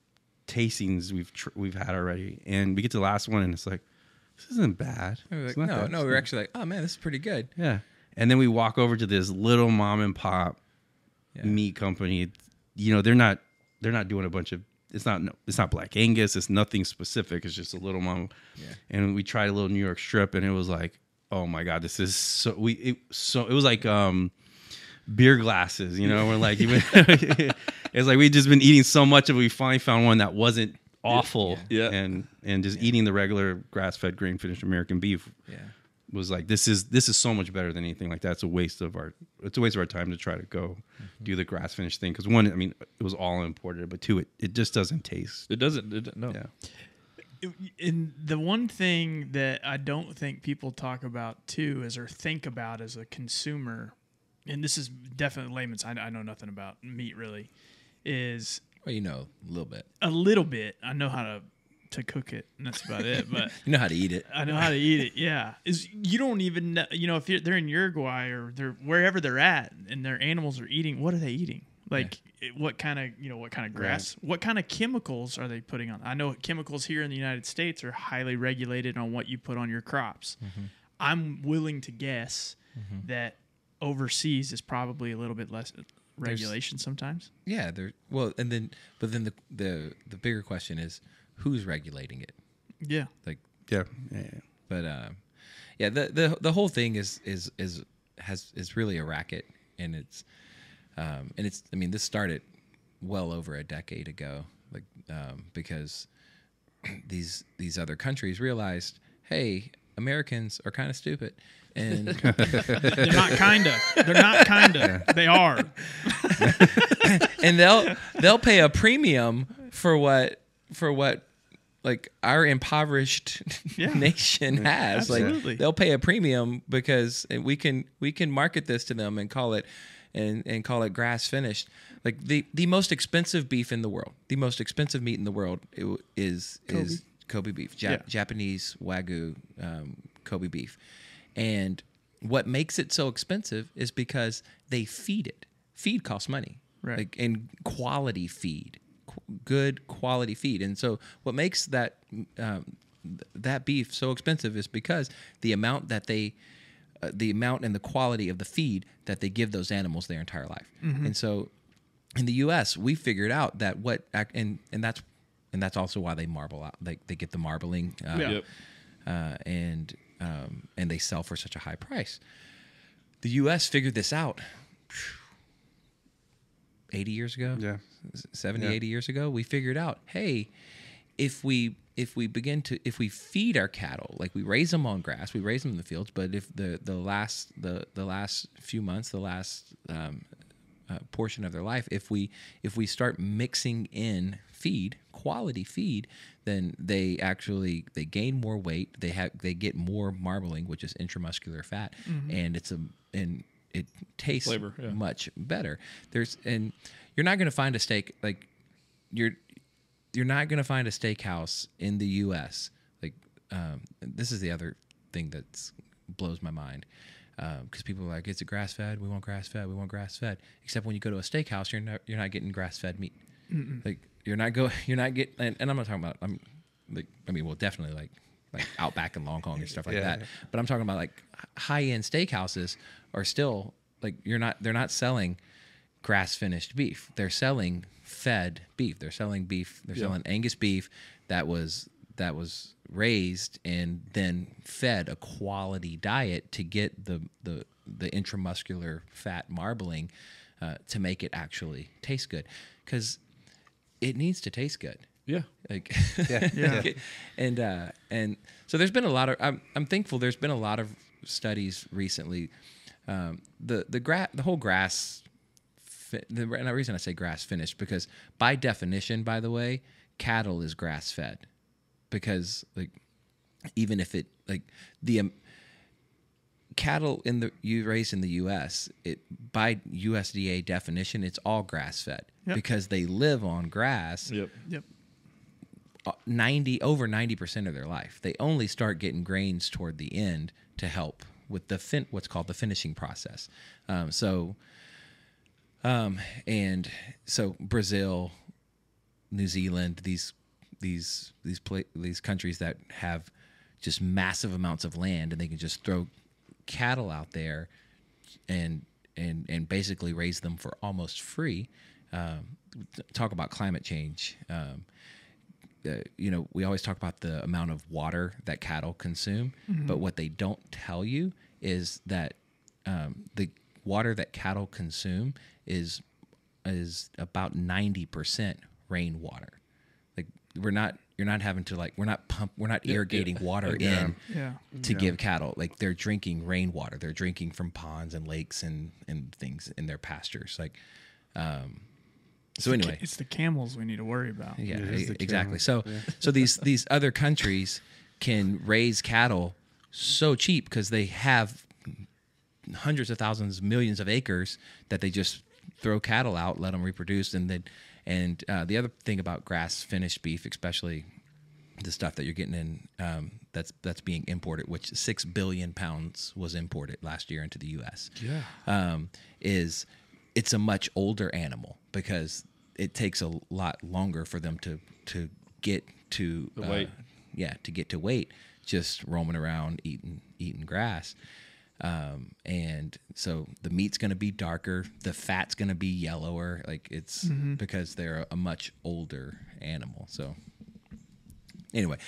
tastings we've had already, and we get to the last one, and it's like, this isn't bad. We were It's like, not no, bad. we were actually like, oh man, this is pretty good. Yeah. And then we walk over to this little mom and pop Yeah. meat company. You know, they're not doing a bunch of. It's not Black Angus. It's nothing specific. It's just a little mom. Yeah. And we tried a little New York strip, and it was like, oh my God, this is so. It was like beer glasses. You know, we're like, it's like we'd just been eating so much of it. We finally found one that wasn't awful. Yeah. And just eating the regular grass-fed, grain-finished American beef. Yeah. Was like, this is so much better than anything like that. It's a waste of our time to try to go do the grass finished thing, because one, I mean, it was all imported, but two, it just doesn't taste. It doesn't. No. Yeah. And the one thing that I don't think people talk about too is, or think about as a consumer, and this is definitely layman's, I know nothing about meat really, is Well, a little bit. a little bit. I know how to cook it, and that's about it. But You know how to eat it. I know how to eat it. Yeah, is you don't even know, if they're in Uruguay or they're wherever they're at, and their animals are eating. What are they eating? Like what kind of grass? What kind of chemicals are they putting on? I know chemicals here in the United States are highly regulated on what you put on your crops. I'm willing to guess that overseas is probably a little bit less regulation sometimes. Yeah, but then the bigger question is, who's regulating it? Yeah. Like, Yeah. but the whole thing is really a racket, and it's I mean, this started well over a decade ago, like because these other countries realized, hey, Americans are kind of stupid, and They're not kinda. They're not kinda. They are. and they'll pay a premium for what like our impoverished nation has. Absolutely. Like, they'll pay a premium because we can market this to them and call it grass finished. Like the most expensive beef in the world, the most expensive meat in the world is Kobe beef, Japanese Wagyu Kobe beef. And what makes it so expensive is because they feed it. Feed costs money, Right. Like, and quality feed, good quality feed. And so what makes that beef so expensive is because the amount and the quality of the feed that they give those animals their entire life. And so in the U.S., we figured out that and that's also why they marble out. They get the marbling, Yep. and they sell for such a high price. The U.S. figured this out 80 years ago. Yeah. 70, Yeah. 80 years ago. We figured out, hey, if we feed our cattle, like we raise them on grass, we raise them in the fields, but if the last few months, the last portion of their life, if we start mixing in quality feed, then they gain more weight. They get more marbling, which is intramuscular fat, and it tastes Flavor, yeah. much better. And you're not going to find a steak like you're not going to find a steakhouse in the U.S. like this is the other thing that blows my mind. Because people are like, it's a grass fed. We want grass fed. We want grass fed. Except when you go to a steakhouse, you're not getting grass fed meat. Like you're not getting. And I'm not talking about. Well, definitely like Outback and Long Kong and stuff like that. But I'm talking about like high end steakhouses are still like they're not selling grass finished beef. They're selling fed beef. They're selling beef. They're selling Angus beef that was raised and then fed a quality diet to get the intramuscular fat marbling to make it actually taste good, because it needs to taste good. Yeah. Like Yeah. and so there's been a lot of I'm thankful there's been a lot of studies recently. The whole grass. The reason I say grass finished, because by definition, by the way, cattle is grass fed. Because like even if it like the cattle raised in the U.S., it by USDA definition, it's all grass fed because they live on grass. Yep. 90% of their life. They only start getting grains toward the end to help with what's called the finishing process. And so Brazil, New Zealand, these countries that have just massive amounts of land, and they can just throw cattle out there and basically raise them for almost free. Talk about climate change. We always talk about the amount of water that cattle consume, but what they don't tell you is that the water that cattle consume is about 90% rainwater. Like you're not having to we're not irrigating water in to give cattle. Like they're drinking rainwater. They're drinking from ponds and lakes and things in their pastures. So anyway, it's the camels we need to worry about. Yeah, exactly. So these other countries can raise cattle so cheap because they have hundreds of thousands, millions of acres that they just throw cattle out, let them reproduce, and the other thing about grass finished beef, especially the stuff that you're getting in that's being imported, which 6 billion pounds was imported last year into the U.S. Is it's a much older animal because it takes a lot longer for them to get to the weight. To get to weight, just roaming around eating grass. And so the meat's going to be darker, the fat's going to be yellower, like it's because they're a much older animal. So anyway,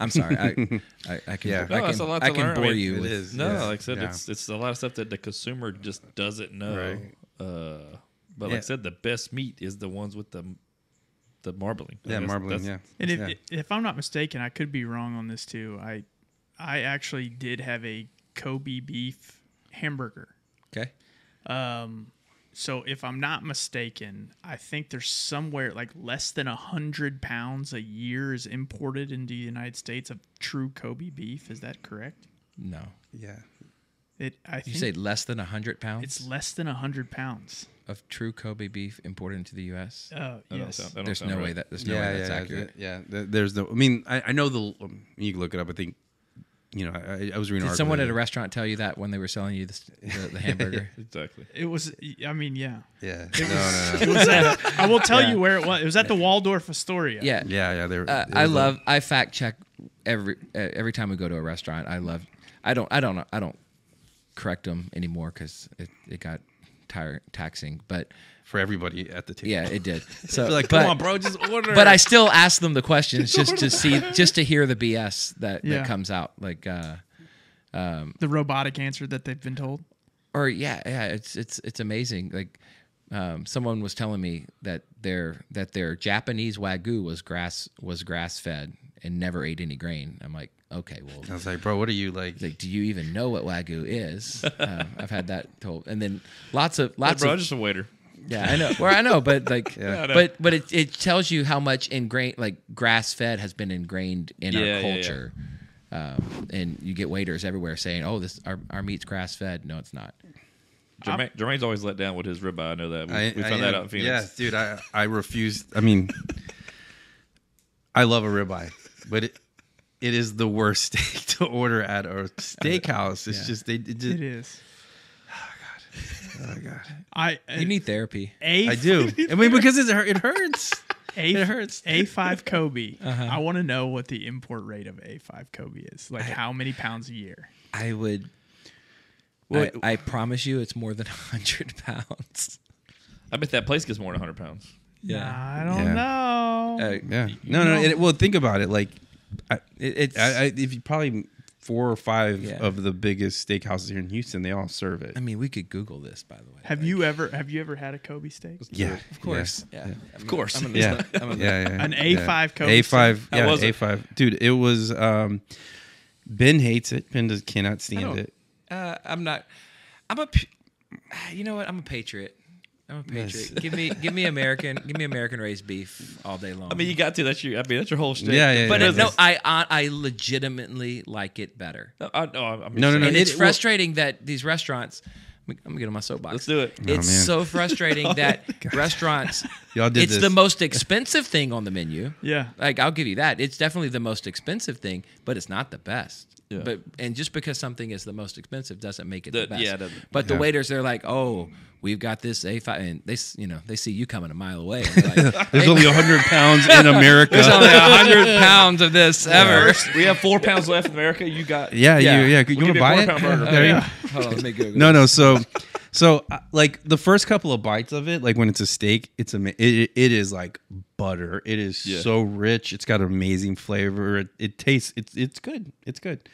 I'm sorry. I can bore you. It with, is. No, Yeah. like I said, Yeah. it's a lot of stuff that the consumer just doesn't know. Right. But like I said, the best meat is the ones with the marbling. Yeah, marbling. Yeah. And if I'm not mistaken, I could be wrong on this too. I actually did have a Kobe beef hamburger. Okay. So if I'm not mistaken, I think there's somewhere like less than 100 pounds a year is imported into the United States of true Kobe beef. Is that correct? No. Yeah. You say less than 100 pounds? It's less than 100 pounds of true Kobe beef imported into the U.S. Yes. There's no way that's accurate. Yeah. There's no. I mean, I know you can look it up. I think. I was reading. Did someone at a restaurant tell you that when they were selling you the hamburger? Exactly. It was. I mean, yeah. Yeah. It was at, I will tell you where it was. It was at the Waldorf Astoria. Yeah. Yeah. I fact check every time we go to a restaurant. I don't correct them anymore because it got taxing, but for everybody at the table. yeah, it did. So They're like, come on, bro, just order. But I still ask them the questions just to hear the BS that comes out, like The robotic answer that they've been told. or it's amazing. Like someone was telling me that their Japanese Wagyu was grass fed and never ate any grain. I'm like, okay, well, I was like, bro, what are you like? do you even know what Wagyu is? I've had that told, and then lots of bro, I'm just a waiter. yeah, I know. Well, I know, but like, but it tells you how much ingrained, like grass fed, has been ingrained in our culture. And you get waiters everywhere saying, "Oh, our meat's grass fed." No, it's not. Jermaine's always let down with his ribeye. I know that. We found that out in Phoenix. Yeah, dude, I refuse. I mean, I love a ribeye, but it is the worst steak to order at a steakhouse. It's just it is. Oh god. You need therapy. I do. I mean, because it hurts. It hurts. A5 Kobe. I want to know what the import rate of A5 Kobe is. Like how many pounds a year? I would. I promise you, it's more than 100 pounds. I bet that place gets more than 100 pounds. I don't know. Yeah. No. Well, think about it. Like, if you probably 4 or 5 of the biggest steakhouses here in Houston, they all serve it. I mean, we could Google this, by the way. Have you ever had a Kobe steak? Yeah, Of course. Yeah. Of course. An A5 Kobe A5, steak. yeah, A5. Dude, it was. Ben hates it. Ben cannot stand it. I'm not. You know what? I'm a patriot. I'm a patriot. Give me American raised beef all day long. I mean, you got to. That's your whole shtick. Yeah. But I legitimately like it better. No. And it's frustrating that these restaurants. I'm gonna get on my soapbox. Let's do it. It's so frustrating that restaurants. Y'all did it's this. the most expensive thing on the menu. Yeah. Like I'll give you that. It's definitely the most expensive thing, but it's not the best. Yeah. And just because something is the most expensive doesn't make it the best. Yeah, it doesn't. But the waiters, they're like, "Oh, we've got this A5," and they see you coming a mile away. And they're like, There's only 100 pounds in America. There's only 100 pounds of this ever. We have 4 pounds left in America. You got. You want to buy it? Hold on, let me go. No. So like the first couple of bites of it, like when it's a steak, it is like butter. It is so rich. It's got amazing flavor. It tastes. It's good. It's good.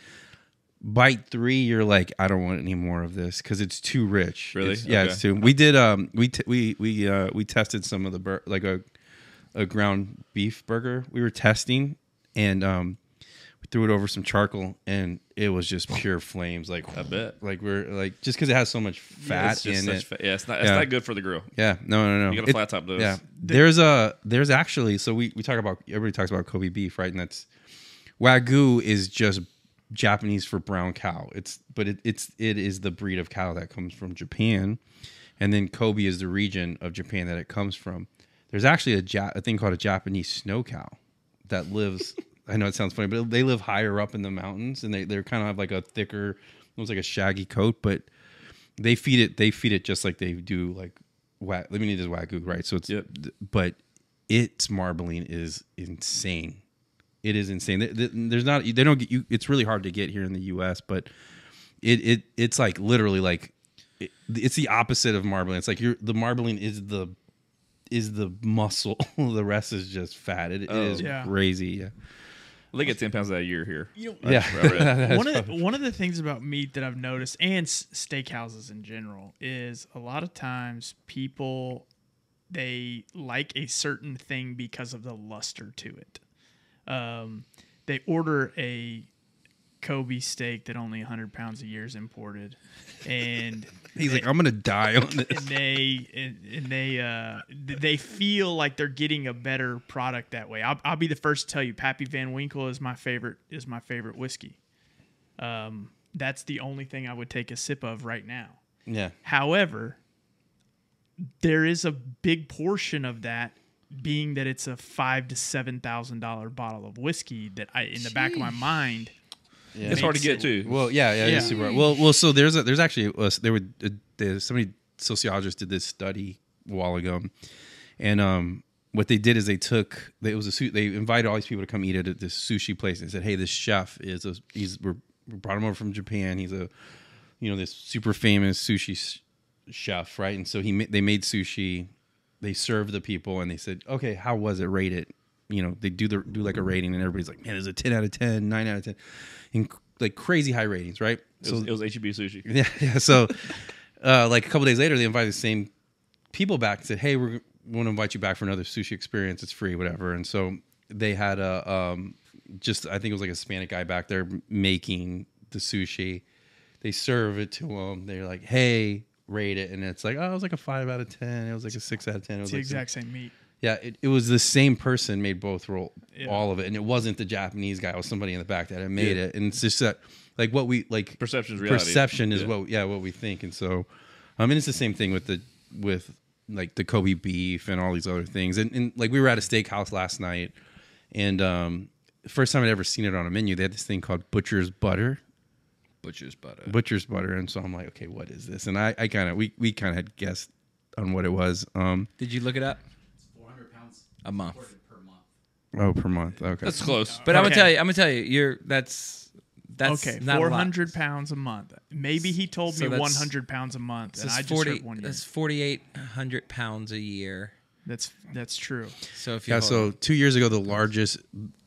Bite 3, you're like, I don't want any more of this because it's too rich. Really? It's too. We did. We tested some of the like a ground beef burger. We were testing and we threw it over some charcoal and it was just pure flames. Like I bet. Like we're like just because it has so much fat in it. It's not good for the grill. Yeah, no. You got a flat top those. Yeah, there's actually. So we talk about, everybody talks about Kobe beef, right? And that's Wagyu is just Japanese for brown cow. It is the breed of cow that comes from Japan, and then Kobe is the region of Japan that it comes from. There's actually a thing called a Japanese snow cow that lives. I know it sounds funny, but they live higher up in the mountains, and they're kind of have like a thicker, almost like a shaggy coat. But they feed it just like they do like it is Wagyu, right? So it's but its marbling is insane. It is insane. There's not. They don't get you. It's really hard to get here in the U.S., but it's like literally like it's the opposite of marbling. It's like the marbling is the muscle. The rest is just fat. It is crazy. Yeah. They get 10 pounds of that a year here. One of the things about meat that I've noticed, and steakhouses in general, is a lot of times people, they like a certain thing because of the luster to it. They order a Kobe steak that only 100 pounds a year is imported, and he's like, I'm gonna die on this. And they feel like they're getting a better product that way. I'll be the first to tell you, Pappy Van Winkle is my favorite whiskey. That's the only thing I would take a sip of right now. Yeah. However, there is a big portion of that being that it's a $5,000 to $7,000 bottle of whiskey that in the back of my mind. Yeah. It's hard to get too. Well, yeah. It's super hard. Well. So there's actually somebody sociologist did this study a while ago, and what they did is they invited all these people to come eat at this sushi place and said, hey, this chef we brought him over from Japan. He's this super famous sushi chef, right? And so they made sushi, they served the people, and they said, okay, how was it? Rate it. You know, they do like a rating, and everybody's like, man, it's a 10 out of 10, 9 out of 10, and like crazy high ratings, right? It was HEB sushi. Yeah. So like a couple days later, they invited the same people back and said, hey, we want to invite you back for another sushi experience. It's free, whatever. And so they had I think it was like a Hispanic guy back there making the sushi. They serve it to them. They're like, hey, rate it. And it's like, oh, it was like a 5 out of 10. It was like a 6 out of 10. It was It's the like exact same meat. Yeah, it was the same person made both all of it. And it wasn't the Japanese guy. It was somebody in the back that had made it. And it's just that, like, what we, like, Perception is reality. Perception is what we think. And so, and it's the same thing with like the Kobe beef and all these other things. And like, we were at a steakhouse last night, and the first time I'd ever seen it on a menu, they had this thing called Butcher's Butter. Butcher's Butter. And so I'm like, okay, what is this? And I kind of, we kind of had guessed on what it was. Did you look it up? It's 400 pounds a month. per month. Oh, per month. Okay. That's close. But I'm gonna tell you, that's okay, not 400 pounds a month. Maybe he told So me that's- 100 pounds a month, and I just heard 1 year. That's 4,800 pounds a year. That's true. So if you So 2 years ago,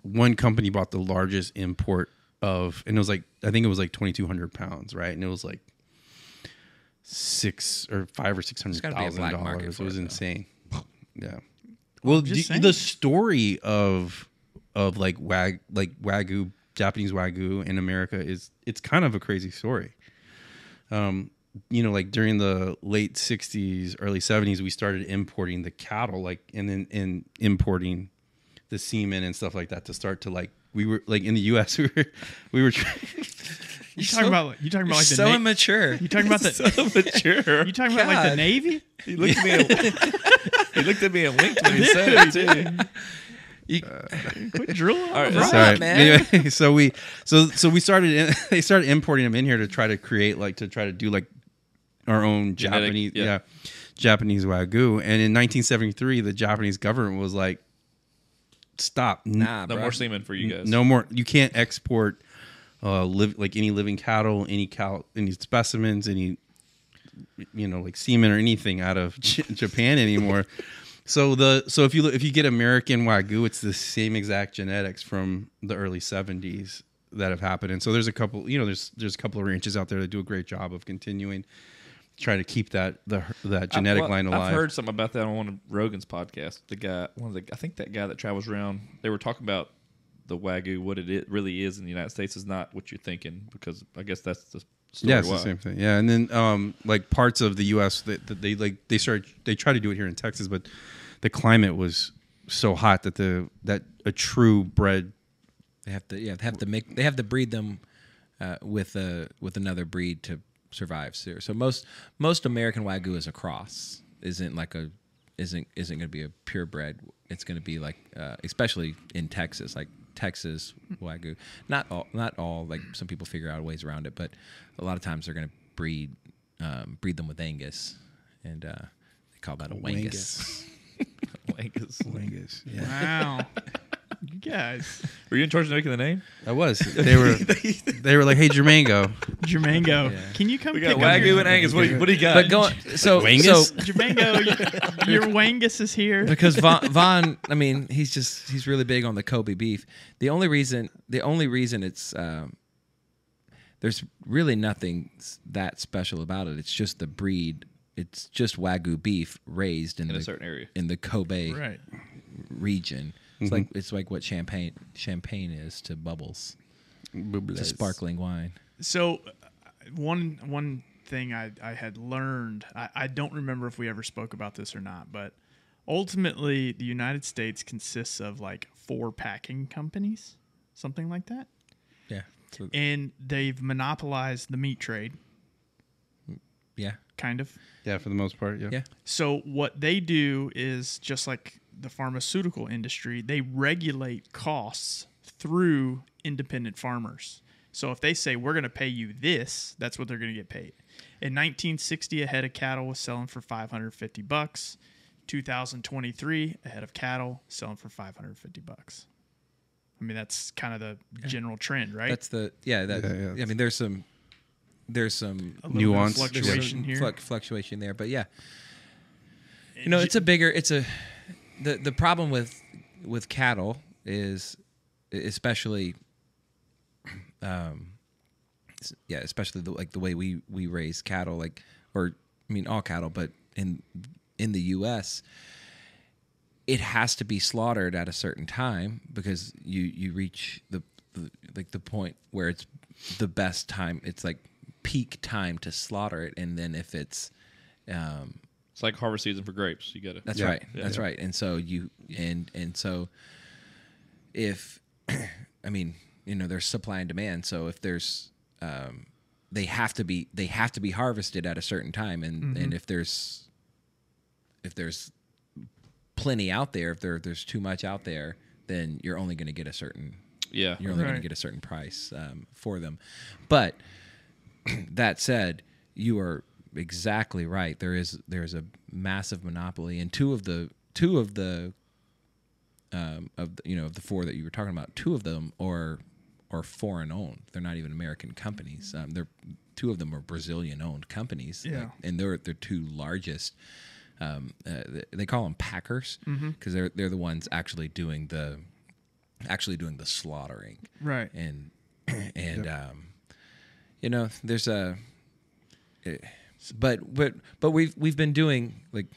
one company bought the largest import of, and it was like, I think it was like 2,200 pounds, right? And it was like $500,000 or $600,000. It was insane. Yeah. Well, the story of like Wagyu, Japanese Wagyu in America it's kind of a crazy story. You know, like during the late 60s, early 70s, we started importing the cattle, like, and then importing the semen and stuff like that to start to, like, we were like in the U.S. we were You talking about like the so immature. You talking about the So mature. You talking about like the Navy? He looked at me and winked when he said it too. Quit drooling. All right, Right, Sorry. man. Anyway, so we started they started importing them in here to try to create, like, to try to do like our own Genetic, Japanese Wagyu. And in 1973, the Japanese government was like, stop. Nah, No bro. more semen for you guys. No more. You can't export like any living cattle, any specimens, any, you know, like semen or anything out of Japan anymore. So if you get American Wagyu, it's the same exact genetics from the early 70s that have happened. And so there's a couple, you know, there's a couple of ranches out there that do a great job of continuing, trying to keep that genetic line alive. I've heard something about that on one of Rogan's podcasts. I think that guy that travels around, they were talking about the Wagyu, what it really is in the United States is not what you're thinking, because I guess that's the story. Yeah, it's the same thing. Yeah, and then like parts of the U.S. that they try to do it here in Texas, but the climate was so hot that a true bred. They have to breed them with another breed to survive. So most American Wagyu is a cross. Isn't going to be a purebred. It's going to be like especially in Texas, like Texas Wagyu. Not all. Like, some people figure out ways around it, but a lot of times they're going to breed them with Angus, and they call that a Wangus. Wangus. Yeah. Wow. You guys. Were you in charge of making the name? I was. They were like, hey, Jermain-Go. Jermain-Go. Can you come We pick got up Wagyu your... and Angus. What do you got? But Wangus? Jermain-Go, your Wangus is here. because Von, I mean, he's really big on the Kobe beef. The only reason it's there's really nothing that special about it. It's just the breed. It's just Wagyu beef raised in a certain area in the Kobe Right. region. It's like what champagne is to bubbles, to sparkling wine. So, one thing I had learned, I don't remember if we ever spoke about this or not, but ultimately the United States consists of like 4 packing companies, something like that. Yeah. And they've monopolized the meat trade, Yeah. kind of. Yeah, for the most part. Yeah. Yeah. So what they do is, just like the pharmaceutical industry, they regulate costs through independent farmers. So if they say, we're going to pay you this, that's what they're going to get paid. In 1960, a head of cattle was selling for $550. 2023, a head of cattle selling for $550. I mean, that's kind of the general trend, right? That's I mean, there's some there's some A little bit of Nuance. fluctuation here. fluctuation there, but yeah, the problem with cattle is especially especially the way we raise cattle, like, or I mean all cattle, but in the U.S. it has to be slaughtered at a certain time because you reach the point where it's the best time. It's like peak time to slaughter it, and then if it's It's like harvest season for grapes. You got to. That's Yeah. right. Yeah. That's right. And so so if I mean, there's supply and demand. So if there's they have to be harvested at a certain time, and if there's plenty out there, if there's too much out there, then you're only going to get a certain Yeah. you're only going to Right. get a certain price for them. But that said, you are exactly right. There's a massive monopoly, and two of the four that you were talking about, two of them are foreign owned. They're not even American companies. Two of them are Brazilian owned companies. Yeah. And they're two largest. They call them packers because they're the ones actually doing the slaughtering. Right. And there's but we've been doing, like,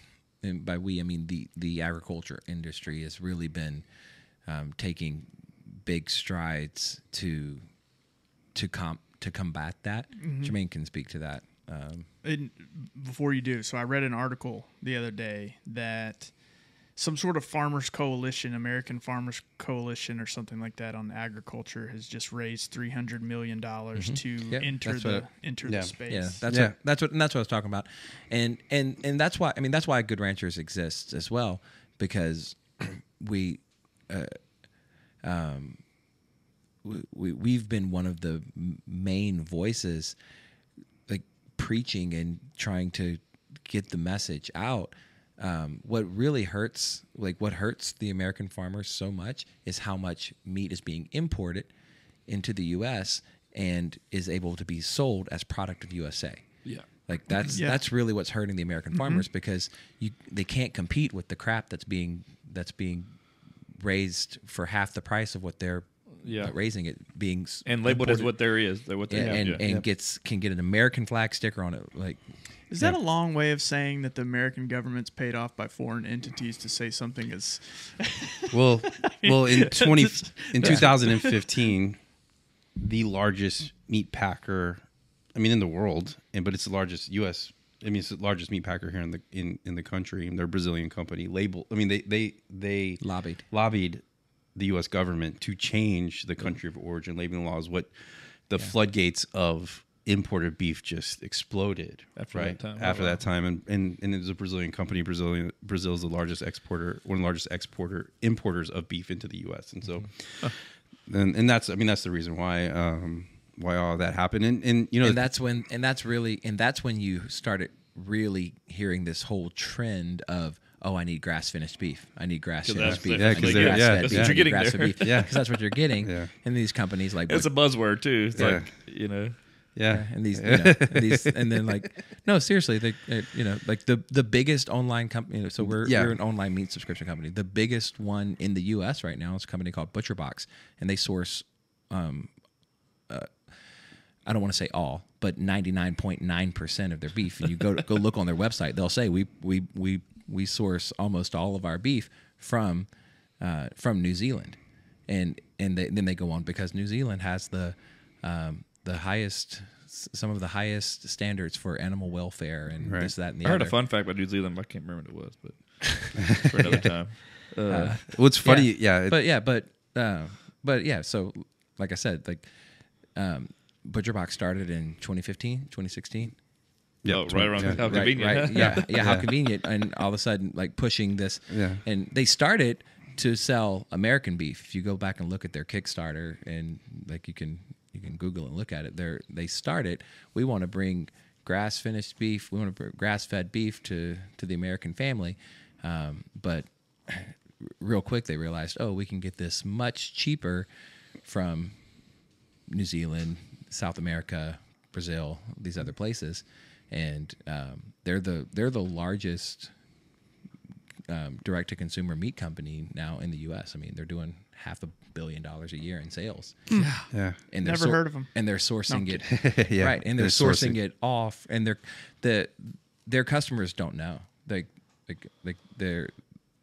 and by we I mean the agriculture industry has really been taking big strides to combat that. Jermaine can speak to that. And before you do, so I read an article the other day that some sort of farmers coalition, American Farmers Coalition or something like that on agriculture has just raised $300 million to Yeah, enter that's the what- space. Yeah, Yeah. that's what I was talking about, and that's why Good Ranchers exists as well, because we've been one of the main voices, like, preaching and trying to get the message out. What really hurts the American farmers so much is how much meat is being imported into the U.S. and is able to be sold as product of USA. Yeah. Like that's really what's hurting the American farmers, because they can't compete with the crap that's being raised for half the price of what they're raising it, being And labeled as imported, what there is. What they have. and can get an American flag sticker on it. Like, Is that a long way of saying that the American government's paid off by foreign entities to say something is Well, in 2015, the largest meat packer, in the world, but it's the largest U.S. It's the largest meat packer here in the country. And they're a Brazilian company. They lobbied the U.S. government to change the country of origin labeling laws. What the floodgates of imported beef just exploded After that time. and it was a Brazilian company. Brazil is the largest exporter, one of the largest importers of beef into the U.S. And so, and that's the reason why all that happened. And that's when you started really hearing this whole trend of, oh, I need grass finished beef. I need grass finished beef. Yeah, 'cause they're- yeah, that's what you're getting there. Yeah. Because that's what you're getting. Yeah. And these companies, like, It's a buzzword too. It's Yeah. like, yeah. and these, and then, like, no, seriously, like the biggest online company. So we're an online meat subscription company. The biggest one in the U.S. right now is a company called ButcherBox, and they source, I don't want to say all, but 99.9% of their beef. And you go look on their website, they'll say we source almost all of our beef from New Zealand, and then they go on, because New Zealand has some of the highest standards for animal welfare and this, that, and the I heard other. a fun fact about New Zealand, but I can't remember what it was, but for another time. What's funny, So, like I said, like, ButcherBox started in 2015, 2016. Right around how convenient. Right. How convenient. And all of a sudden, like, pushing this. Yeah. And they started to sell American beef. If you go back and look at their Kickstarter, and, like, you can Google and look at it, they started, we want to bring grass-finished beef, we want to bring grass-fed beef to the American family. But real quick, they realized, we can get this much cheaper from New Zealand, South America, Brazil, these other places, and they're the largest direct to consumer meat company now in the U.S. I mean, they're doing $500 million a year in sales. Yeah. And Never heard of them. And they're sourcing it Yeah. right, and they're sourcing it off, and their customers don't know. They're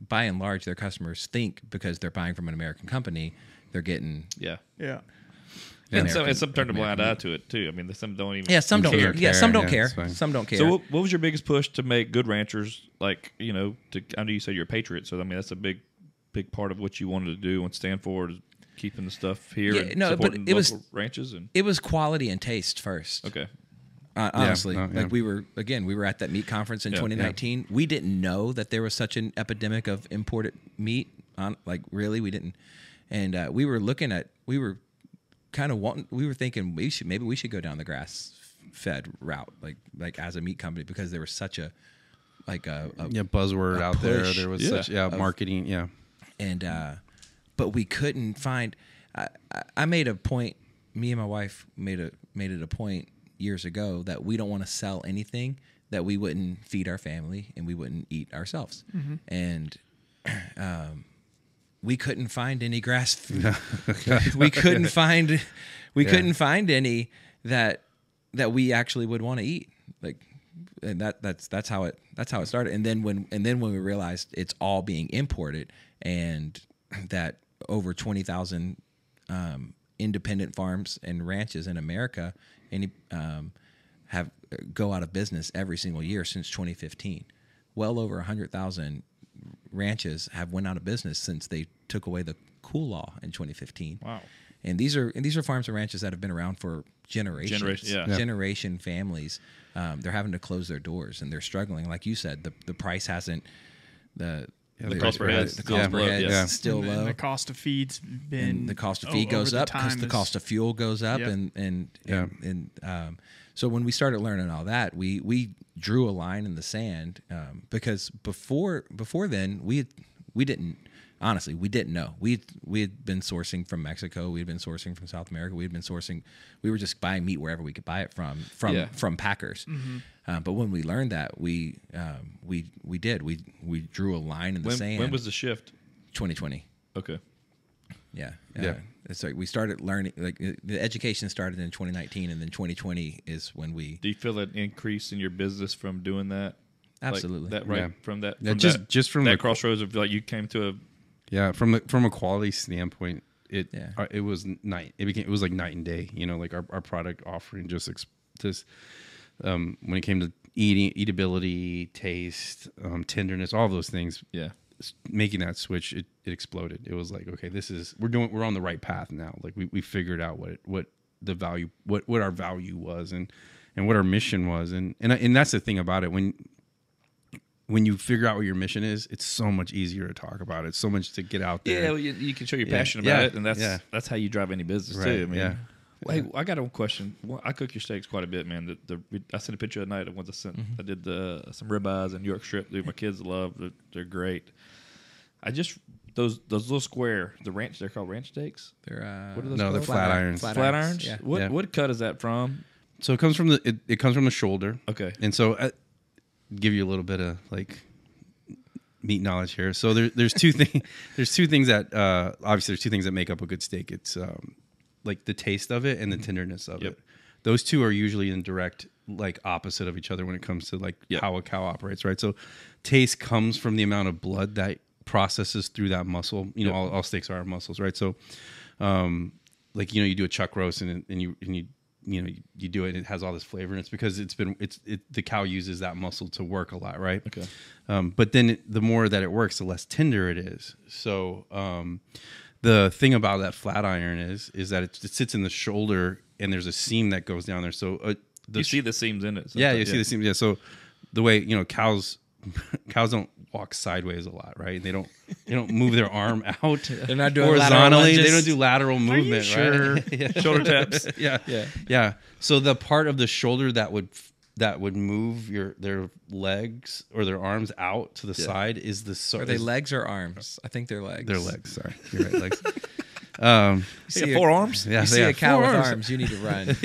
by and large, their customers think because they're buying from an American company, they're getting Yeah. Yeah. And some turn a blind eye to it too. I mean, some don't even. some don't care. Yeah, some don't care. it's fine. Some don't care. So, what was your biggest push to make Good Ranchers? Like, I know you said you're a patriot, so I mean that's a big part of what you wanted to do and stand for, is keeping the stuff here. Yeah, and no, but supporting it was- local ranches and. It was quality and taste first. Okay. Honestly, Yeah. like we were at that meat conference in 2019. We didn't know that there was such an epidemic of imported meat. Like really, we didn't. And we were thinking maybe we should go down the grass-fed route, like as a meat company, because there was such a buzzword out there. push There was such marketing. Yeah. And but we couldn't find. I made a point. Me and my wife made it a point years ago that we don't want to sell anything that we wouldn't feed our family and we wouldn't eat ourselves. And we couldn't find any grass. we couldn't find any that we actually would want to eat. Like, and that's how it started. And then when we realized it's all being imported, and that over 20,000 independent farms and ranches in America have go out of business every single year since 2015. Well over 100,000 ranches have went out of business since they took away the cool law in 2015. Wow. And these are farms and ranches that have been around for generations. Generation families. They're having to close their doors, and they're struggling. Like you said, the price hasn't the cost per head is still low. The cost of feed's been, and the cost of feed goes up because the cost of fuel goes up, and so when we started learning all that, we drew a line in the sand, because before then we didn't know. We had been sourcing from Mexico, we had been sourcing from South America, we were just buying meat wherever we could buy it from packers. But when we learned that, we drew a line in the sand. When was the shift? 2020. Okay. Yeah. It's like we started learning, like the education started in 2019, and then 2020 is when we. Do you feel an increase in your business from doing that? Absolutely. From that. Yeah, From just from that the crossroads of like you came to a. Yeah, from a quality standpoint, it was it was like night and day. Like our product offering just when it came to eatability, taste, tenderness, all those things. Yeah. Making that switch, it exploded. It was like, okay, we're on the right path now. Like we figured out what the value, what our value was, and what our mission was, and that's the thing about it. When you figure out what your mission is, it's so much easier to talk about it. It's so much to get out there. Yeah, well, you can show you're passionate about it, and that's how you drive any business too. I mean, hey, I got one question. I cook your steaks quite a bit, man. I sent a picture the night of ones I sent. I did some ribeyes and York strip. Dude, my kids love. They're great. Those little square, the ranch. They're called ranch steaks. They're what are those? No, they're flat irons. Flat irons. Yeah. What cut is that from? So it comes from the shoulder. Okay. And so give you a little bit of like meat knowledge here. So there's two things. There's two things that obviously there's two things that make up a good steak. It's like the taste of it and the tenderness of it. Those two are usually in direct like opposite of each other when it comes to like how a cow operates, right? So taste comes from the amount of blood that processes through that muscle. All steaks are muscles, right? So like you do a chuck roast and you do it and it has all this flavor, and it's because the cow uses that muscle to work a lot, right? Okay. But then the more that it works, the less tender it is. So the thing about that flat iron is that it sits in the shoulder and there's a seam that goes down there. So you see the seams in it. Yeah, you see the seams. Yeah. So the way cows don't walk sideways a lot, right? They don't move their arm out. They're not doing horizontally. They don't do lateral movement, sure? right? Yeah. Shoulder taps. Yeah. So the part of the shoulder that would move their legs or their arms out to the side is the. Are they legs or arms? I think they're legs. They're legs. Sorry, you're right. Legs. Um, You got 4 arms? yeah, You see yeah, a cow 4 with arms. arms, you need to run.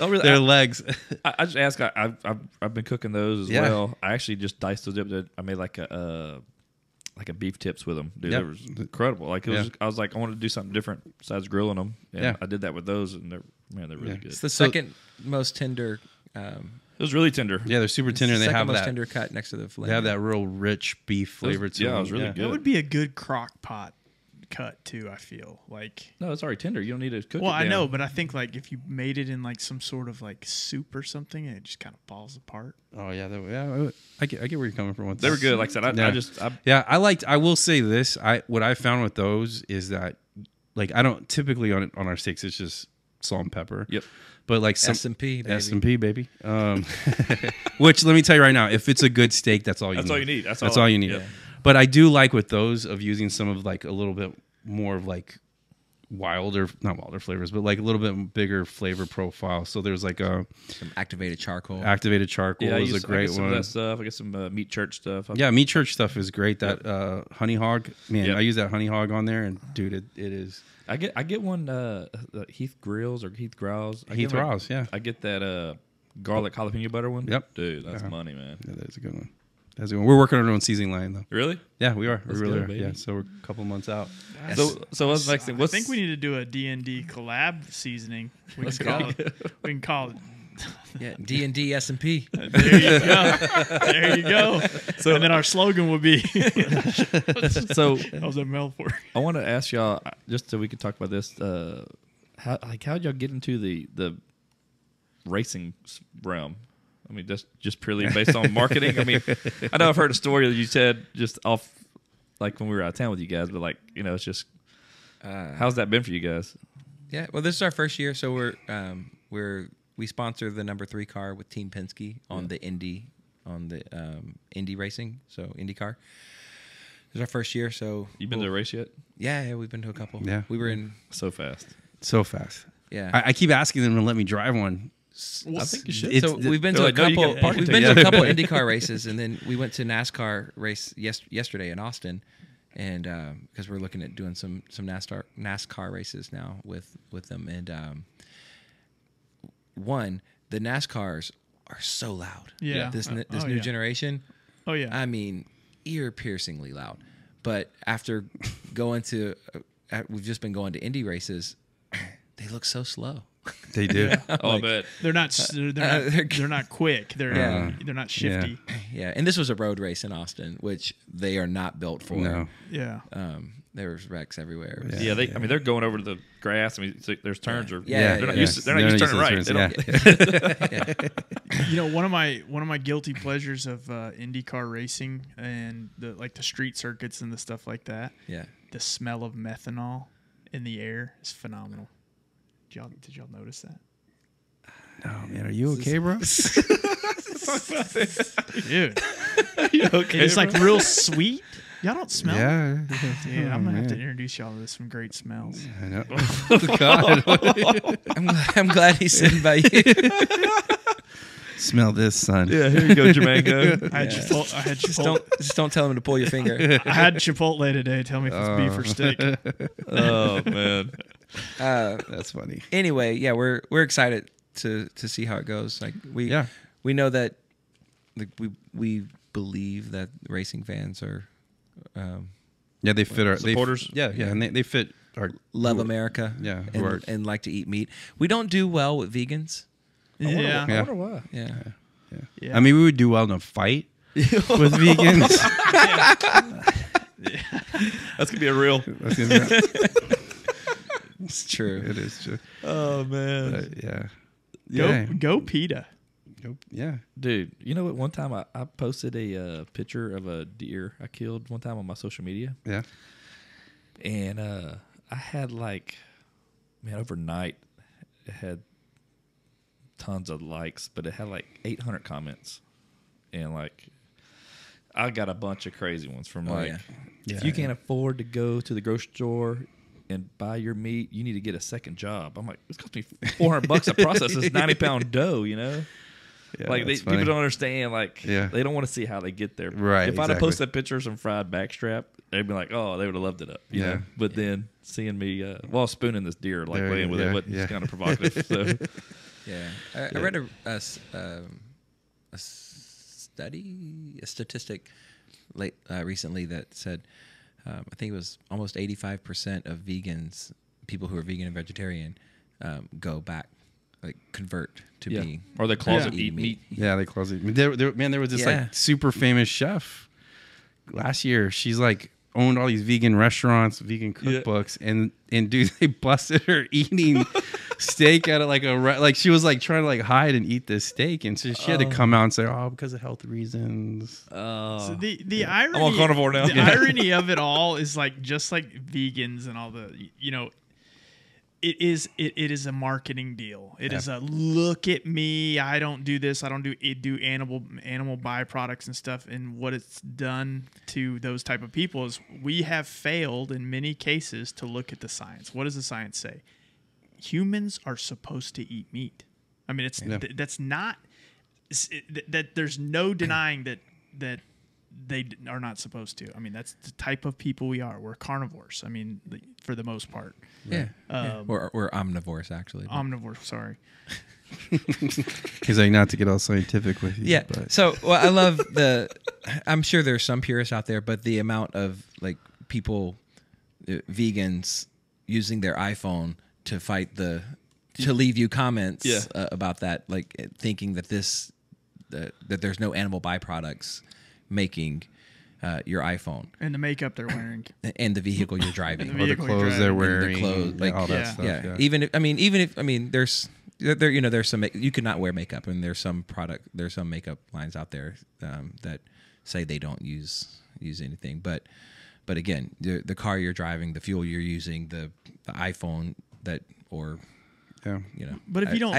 Oh, really? Their legs. I just asked. I've been cooking those as Yeah. well. I actually just diced those up. I made like a beef tips with them. Dude, Yep. they was incredible. Like it was. Yeah. I was like, I wanted to do something different besides grilling them. And Yeah. I did that with those, and they're really Yeah. good. It's the second most tender. It was really tender. Yeah, they're super tender. And they second have most that. tender cut next to the fillet. They have that real rich beef flavor to yeah, them. it was really good. That would be a good crock pot cut too. I feel like. No, it's already tender. You don't need to cook it. Well, I down. know, but I think like if you made it in like some sort of like soup or something, it just kind of falls apart. Oh yeah, I get where you're coming from. With They were that. good. Like I said, Yeah, I will say this. What I found with those is that, like, I don't typically on our steaks. It's just salt and pepper. Yep. But like S&P, baby. S&P, baby. Which let me tell you right now, if it's a good steak, that's all you That's need. all you need. That's all you need. yeah. But I do like with those of using some of like a little bit more of like not wilder flavors, but like a little bit bigger flavor profile. So there's like a Some activated charcoal. activated charcoal Yeah, I is use a great some one. of that stuff. I get some meat church stuff. Yeah, meat church stuff is great. That honey hog, man, Yep. I use that honey hog on there, and dude, it is I get one Heath Grills or Heath Growls. Heath Rouse. Yeah, I get that garlic jalapeno butter one. Yep. Dude, that's money, man. yeah, that's a good one. That's a good one. We're working on our own seasoning line though. Really? Yeah, we are. We Let's really go, are. baby. Yeah, so we're a couple months out. So what's the next thing? I think we need to do a D&D collab seasoning. We can call it. Yeah, D&D S&P. There you go. There you go. And then our slogan will be. So How's that mouth for? I want to ask y'all just so we could talk about this. How'd y'all get into the racing realm? I mean, just purely based on marketing. I mean, I know I've heard a story that you said just off, like when we were out of town with you guys, but like it's just how's that been for you guys? Yeah, well, this is our first year, so we sponsor the number 3 car with Team Penske on the Indy racing, so IndyCar. This is our first year, so You been to a race yet? Yeah, we've been to a couple. Yeah. We were in. So fast. So fast. Yeah. I keep asking them to let me drive one. I think you should. It's- So we've been they're to like, a "No, you couple. get parking We've been to a tickets." couple IndyCar races, and then we went to NASCAR race yesterday in Austin, and because we're looking at doing some NASCAR races now with them, and the NASCARs are so loud. Yeah. This new yeah. generation. Oh, yeah. I mean, ear-piercingly loud. But after going to, we've just been going to Indy races. They look so slow. They do. Oh, I bet. They're not. They're not quick. They're not shifty. Yeah, and this was a road race in Austin, which they are not built for. No. Yeah. There was wrecks everywhere. It was- Yeah, I mean, they're going over to the grass. I mean, there's turns. Yeah. They're not Yeah. used to turning right. turns, They don't- You know, one of my guilty pleasures of IndyCar racing and the street circuits and the stuff like that. Yeah. The smell of methanol in the air is phenomenal. Did y'all notice that? Oh man, are you okay, bro? Dude, okay, it's like real sweet. Y'all don't smell it? Yeah. Dude, I'm going to have to man. introduce y'all to some great smells. I know. Oh, God. I'm glad he's sitting by you. Smell this, son. Yeah, here you go, Jermain-Go. I had Chipotle. Just don't tell him to pull your finger. I had Chipotle today. Tell me if it's beef or steak. Oh man. That's funny. Anyway, yeah, we're excited to see how it goes. Like we know that we believe that racing fans are Yeah, they fit our supporters. Yeah, and they fit our love America. Yeah, and like to eat meat. We don't do well with vegans. Yeah. I wonder why. Yeah. Yeah. I mean, we would do well in a fight with vegans. That's gonna be a real. It's true. It is true. Oh man, But, yeah. Go PETA. Yeah. dude. You know what? One time I posted a picture of a deer I killed one time on my social media, Yeah. and I had overnight it had tons of likes, but it had 800 comments, and I got a bunch of crazy ones from if you can't afford to go to the grocery store and buy your meat, you need to get a second job. I'm like, it's cost me $400 to process this 90-pound doe, you know? Yeah, Like that's people funny. don't understand. Like Yeah. they don't want to see how they get there. Right, If I'd have exactly. posted a picture of some fried backstrap, they'd be like, "Oh, they would have loved it up." You Yeah. know? But then seeing me, spooning this deer, like There playing you with go. it, was Yeah. kind of provocative. So Yeah, I read a statistic recently that said I think it was almost 85% of vegans, people who are vegan and vegetarian, go back, like convert to yeah, being or the closet eating eat meat. Yeah, they close it. There was this Yeah. like super famous chef last year. She's like owned all these vegan restaurants, vegan cookbooks, and dude, they busted her eating steak at like she was like trying to like hide and eat this steak, and so she had to come out and say, "Oh, because of health reasons." So the irony, I'm on carnivore now. The irony of it all is like just like vegans and all the it is a marketing deal. It is a look at me. I don't do this. I don't do animal byproducts and stuff. And what it's done to those type of people is we have failed in many cases to look at the science. What does the science say? Humans are supposed to eat meat. I mean, that's not that. There's no denying that they are not supposed to. I mean, that's the type of people we are. We're carnivores. I mean, for the most part. Yeah. We're omnivores, actually. Omnivores, sorry. He's like, not to get all scientific with you. Yeah. but. So, I love I'm sure there's some purists out there, but the amount of like people, vegans, using their iPhone to fight to leave you comments about that, like thinking that that there's no animal byproducts making your iPhone And the makeup they're wearing. and the vehicle you're driving. And the Or the vehicle you're clothes they're driving. wearing, And the clothes, like, all that yeah. stuff. Yeah. Yeah. Even if there's there's some you could not wear makeup, and there's some makeup lines out there that say they don't use anything, but again, the car you're driving, the fuel you're using, the iPhone Yeah. But if you don't,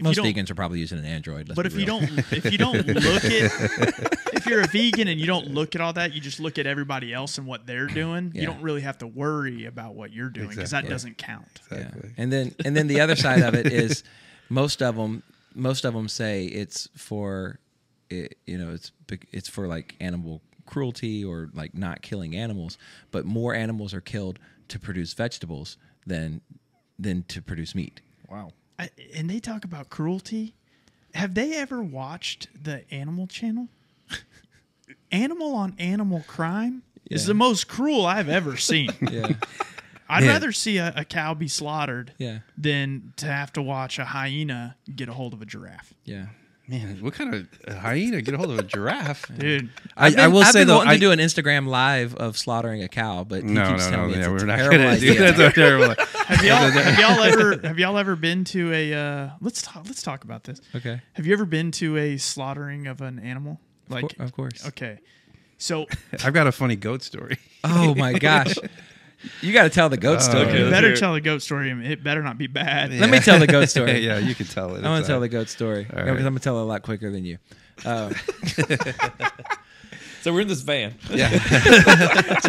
most vegans are probably using an Android. but if you don't look at, if you're a vegan and you don't look at all that, you just look at everybody else and what they're doing. Yeah. You don't really have to worry about what you're doing because that Exactly. doesn't count. Exactly. Yeah. And then the other side of it is most of them say it's for it's for like animal cruelty or like not killing animals, but more animals are killed to produce vegetables than to produce meat. Wow. And they talk about cruelty. Have they ever watched the Animal Channel? Animal on Animal Crime is the most cruel I've ever seen. Yeah. I'd rather see a cow be slaughtered Yeah. than to have to watch a hyena get a hold of a giraffe. Yeah. Man, what kind of hyena get a hold of a giraffe? Dude, I will I've say been though, wanting to do an Instagram live of slaughtering a cow, but he keeps telling me it's we're a not terrible gonna do idea. that. That's a terrible. have y'all ever been to a let's talk about this. Okay. Have you ever been to a slaughtering of an animal? Like Of course. Okay. So I've got a funny goat story. Oh my gosh. You got to tell the goat story. Okay, you let's better hear it. tell the goat story and it better not be bad. Let me tell the goat story. Yeah, you can tell it. I want to tell the goat story because right. I'm going to tell it a lot quicker than you. So we're in this van. So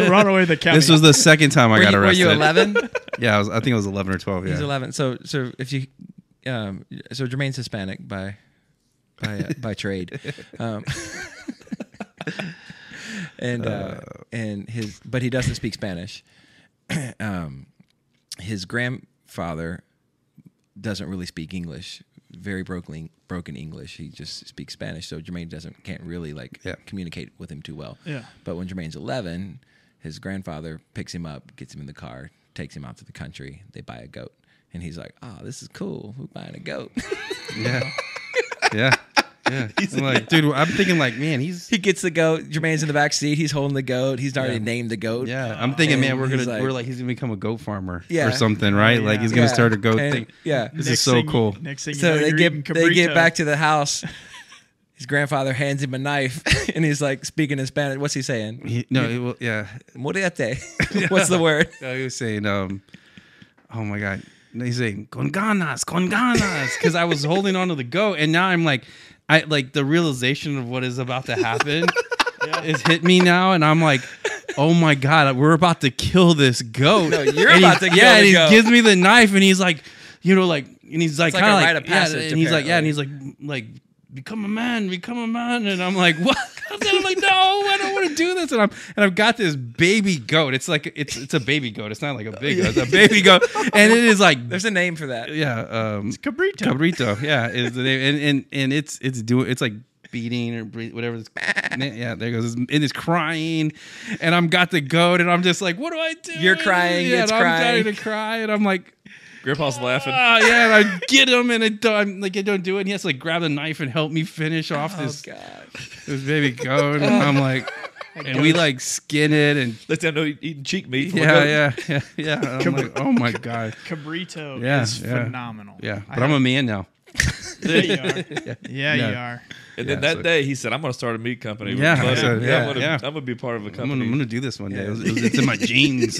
we're on our way to the county. This was the second time I got Were arrested. you 11? Yeah, I think it was 11 or 12. Yeah. He's 11. So if you, so Jermaine's Hispanic by trade, but he doesn't speak Spanish. His grandfather doesn't really speak English, very broken English. He just speaks Spanish, so Jermaine can't really communicate with him too well. Yeah. But when Jermaine's 11, his grandfather picks him up, gets him in the car, takes him out to the country. They buy a goat, and he's like, "Oh, this is cool. We're buying a goat." Yeah. Yeah. Yeah. I'm like, dude, I'm thinking like, man, He gets the goat. Jermaine's in the back seat. He's holding the goat. He's already named the goat. yeah. I'm thinking, man, And he's gonna become a goat farmer Yeah. or something, right? Yeah. Like he's gonna start a goat And- thing. Yeah. This is so cool. Next thing you So know, they you're eating get cabrito. back to the house. His grandfather hands him a knife, and he's like speaking in Spanish. What's he saying? Yeah. Morete. What's the word? No, he was saying, oh my God. No, he's saying, con ganas. Because I was holding on to the goat, and now I'm like, the realization of what is about to happen is hit me now, and I'm like, oh my God, we're about to kill this goat. No, you're And about to kill and the he goat. gives me the knife, and he's like, and he's like, It's like kind a of rite of passage, and he's like, apparently. like become a man, and I'm like, what? And I'm like, no, I don't want to do this. And I've got this baby goat. It's like it's a baby goat. It's not like a big goat. It's a baby goat, and it is like There's a name for that. yeah, It's cabrito. cabrito. Yeah, is the name, and it's like beating or whatever. Yeah, there it goes. And it's crying, and I'm got the goat, and I'm just like, what do I do? You're crying, Yeah, it's and I'm crying. starting to cry, and I'm like. Grandpa's laughing. Yeah, and I get him, and I don't do it. And he has to like grab the knife and help me finish off this baby goat. And I'm like, and we like skin it, and Let them know eating cheek meat. From a yeah. goat. And I'm like, oh my god, Cabrito Yeah, is yeah. phenomenal. yeah. But I'm a man now. Yeah, you are. Yeah, you are. And then Yeah, that so- day he said, "I'm going to start a meat company." with Yeah, my buddy. so, yeah, I'm yeah. going to be part of a I'm company. gonna do this one day. It's in my genes.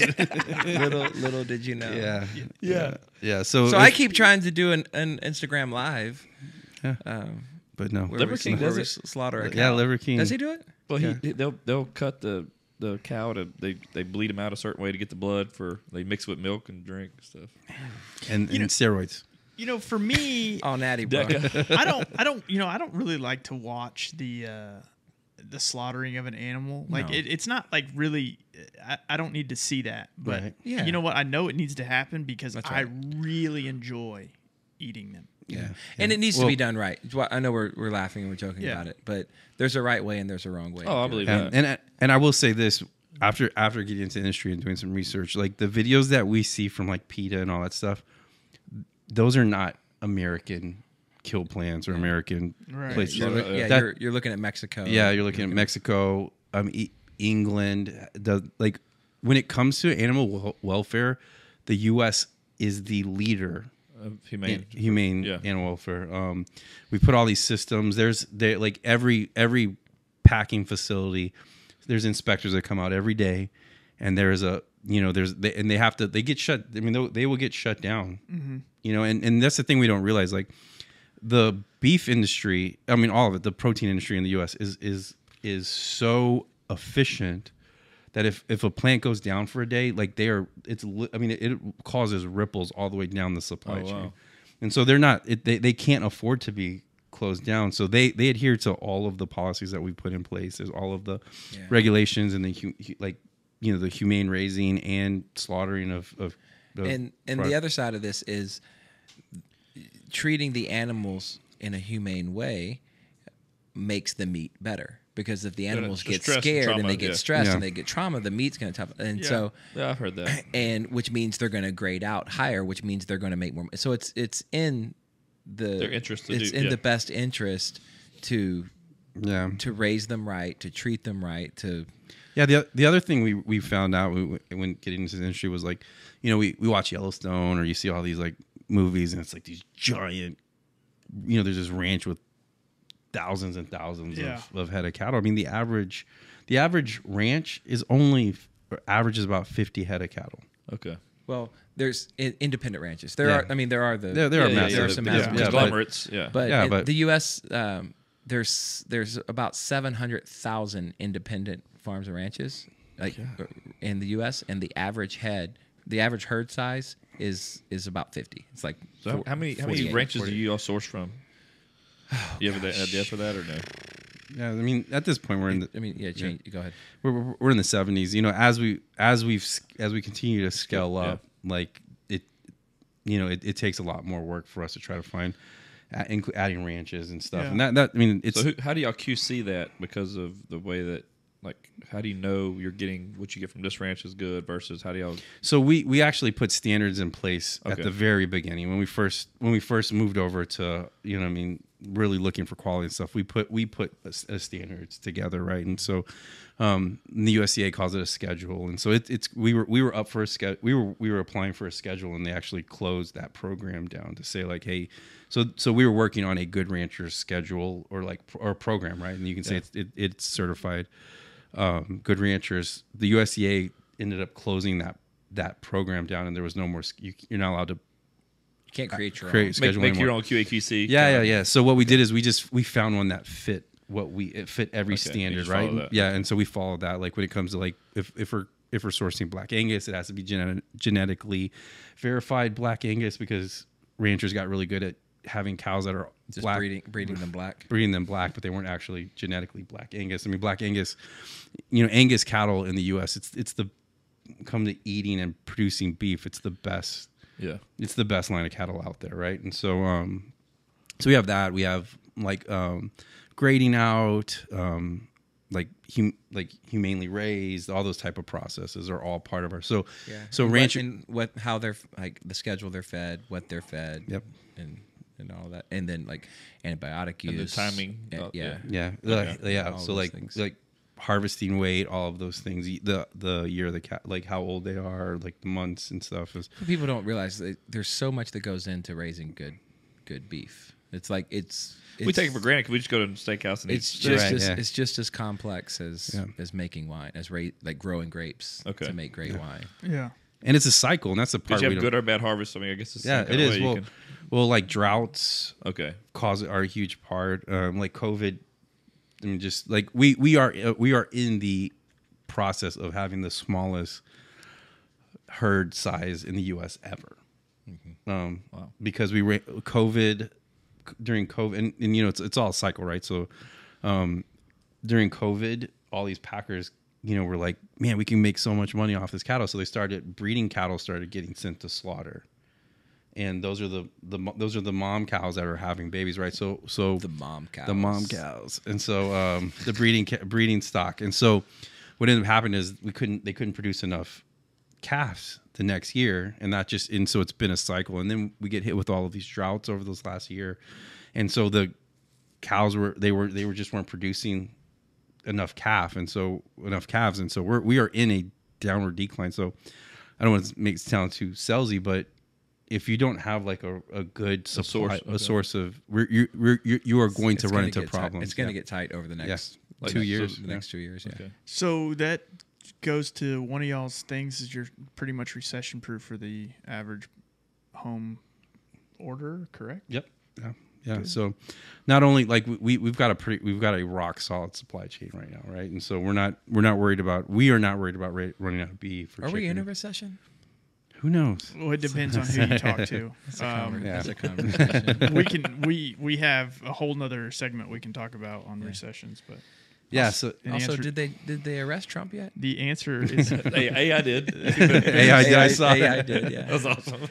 Little did you know. Yeah. So So I keep trying to do an Instagram live. Yeah. but no. Where Liver we, King where does we it. slaughter a cow. Yeah, Liver King. Does he do it? Well, they'll cut the cow to they bleed them out a certain way to get the blood for they mix it with milk and drink and stuff. And steroids. You know, for me, Oh, natty, bro. I don't really like to watch the slaughtering of an animal. Like No. it's not like really. I don't need to see that. But Right. Yeah. you know what? I know it needs to happen because That's I right. really enjoy eating them. Yeah. And it needs to Well- be done right. I know we're laughing and we're joking Yeah. about it, but there's a right way and there's a wrong way. Oh, I to do it. believe that. And I will say this after getting into the industry and doing some research, like the videos that we see from like PETA and all that stuff, those are not American kill plans or American Right. places. Yeah, That- you're looking at Mexico. yeah, you're looking at Mexico, England. Like when it comes to animal welfare, the U.S. is the leader. Humane Yeah. animal welfare. We put all these systems. There's like every packing facility. There's inspectors that come out every day, and there's they get shut. I mean, they will get shut down. Mm-hmm. You know, and that's the thing we don't realize. Like the beef industry, I mean, all of it, the protein industry in the U.S. is so efficient that if a plant goes down for a day, like it causes ripples all the way down the supply chain. Wow. And so they can't afford to be closed down. So they adhere to all of the policies that we put in place. There's all of the regulations and the humane raising and slaughtering of And the other side of this is treating the animals in a humane way makes the meat better. Because if the animals the get stress and scared and trauma, they get yeah. stressed Yeah. and they get trauma, the meat's going to toughen. And so, Yeah, I've heard that. and which means they're going to grade out higher, which means they're going to make more. So it's in Their interest to it's do- in yeah. the best interest to yeah. raise them right, to treat them right, to Yeah, the other thing we found out when getting into the industry was like, you know, we watch Yellowstone or you see all these like movies and it's like these giant, you know, there's this ranch with thousands and thousands of head of cattle. I mean, the average ranch is averages about 50 head of cattle. Okay. well, there's independent ranches. There Yeah. are. I mean, there are the There are massive. there are some the massive conglomerates. Yeah. But Yeah, in but- the U.S., there's about 700,000 independent farms and ranches, in the U.S. And the average herd size is about 50. It's like So how many 48, ranches 40. do you all source from? Do you have an idea for that or no? Yeah, I mean, at this point we're in the, I mean, yeah, change. Go ahead. we're in the 70s. You know, as we continue to scale up, like it, you know, it takes a lot more work for us to try to find adding ranches and stuff. Yeah. And that I mean, it's So how do y'all QC that because of the way that like how do you know you're getting what you get from this ranch is good versus how do y'all so we actually put standards in place at Okay. the very beginning when we first moved over to, you know, I mean, really looking for quality and stuff. We put a standards together, right? And so the USDA calls it a schedule, and so we were up for a we were applying for a schedule, and they actually closed that program down to say like, hey, so we were working on a Good Rancher schedule or a program, right? And you can say it's certified. Good Ranchers, the USDA ended up closing that program down, and there was no more. You're not allowed to You can't create your create own. schedule make anymore. your own QA/QC? Yeah. So what we did is we found one that fit it fit every Okay, standard, you just right? follow that. Yeah, and so we followed that. Like when it comes to like if we're sourcing Black Angus, it has to be genetically verified Black Angus because ranchers got really good having cows that are Just black, breeding them black. breeding them black, but they weren't actually genetically black Angus. I mean, black Angus, Angus cattle in the U.S. It's the come to eating and producing beef. It's the best. Yeah. It's the best line of cattle out there, right? And so, so we have that. We have like grading out, like humanely raised. All those type of processes are all part of our. So ranch and how they're like the schedule they're fed, what they're fed. Yep. And all that, and then like antibiotic use, And the timing. and- Yeah. yeah. All So those like things. like harvesting weight, all of those things. The year of the cat, like how old they are, like the months and stuff is. People don't realize that there's so much that goes into raising good beef. It's like We take it for granted. 'Cause we just go to the steakhouse and It's eat. just Right, as, yeah. it's just as complex as Yeah. making wine, as like growing grapes Okay. to make great wine. Yeah. And it's a cycle, and that's the part. Did you we have don't- good or bad harvest? I mean, I guess it's the Yeah, same kind it of is. way you Well, like droughts okay. are a huge part. Like COVID, I mean, just like we are in the process of having the smallest herd size in the U.S. ever. Wow. Because during COVID, and it's all a cycle, right? So during COVID, all these packers, were like, man, we can make so much money off this cattle. So they started breeding cattle, started getting sent to slaughter. And those are the mom cows that are having babies, right? So The mom cows. the mom cows, and so the breeding stock, and so what ended up happening is they couldn't produce enough calves the next year, and so it's been a cycle, and then we get hit with all of these droughts over this last year, and so the cows weren't producing enough calves, and so we are in a downward decline. So I don't want to make it sound too salesy, but if you don't have like a good supply, a source of, you are going to run into problems. It's going to get tight over the next Like 2 years. The next 2 years, yeah. Okay. So that goes to one of y'all's things is you're pretty much recession proof for the average home order, correct? Yep. Yeah. So not only like we've got a rock solid supply chain right now, right? And so we are not worried about running out of beef. Or Are we chicken. in a recession? Who knows? Well, it depends on who you talk to. That's a conversation. We have a whole nother segment we can talk about on recessions, but Yeah. So the Also, answer, did they arrest Trump yet? the answer is AI did. I saw AI that. did, yeah. That was awesome.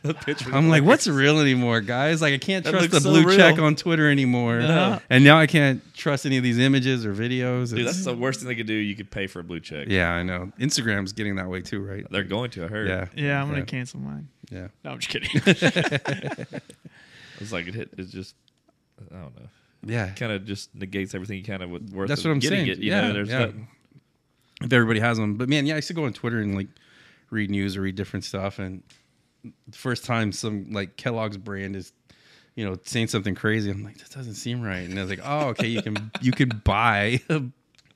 The picture. I'm like, what's real anymore, guys? Like, I can't That trust the looks so blue real. check on Twitter anymore, No. and now I can't trust any of these images or videos. Dude, It's- that's the worst thing they could do. You could pay for a blue check. yeah, I know. Instagram's getting that way too, right? They're going to. I heard. Yeah. yeah. I'm gonna Yeah. cancel mine. Yeah. No, I'm just kidding. It's like it's just. I don't know. Yeah. Kind of just negates everything you kind of worth. That's of what I'm getting saying. It, you Yeah, know, there's yeah. that- If everybody has them, but man, yeah, I used to go on Twitter and like read news or read different stuff, and the first time some like Kellogg's brand is, saying something crazy, I'm like, this doesn't seem right, and I was like, oh, okay, you can buy a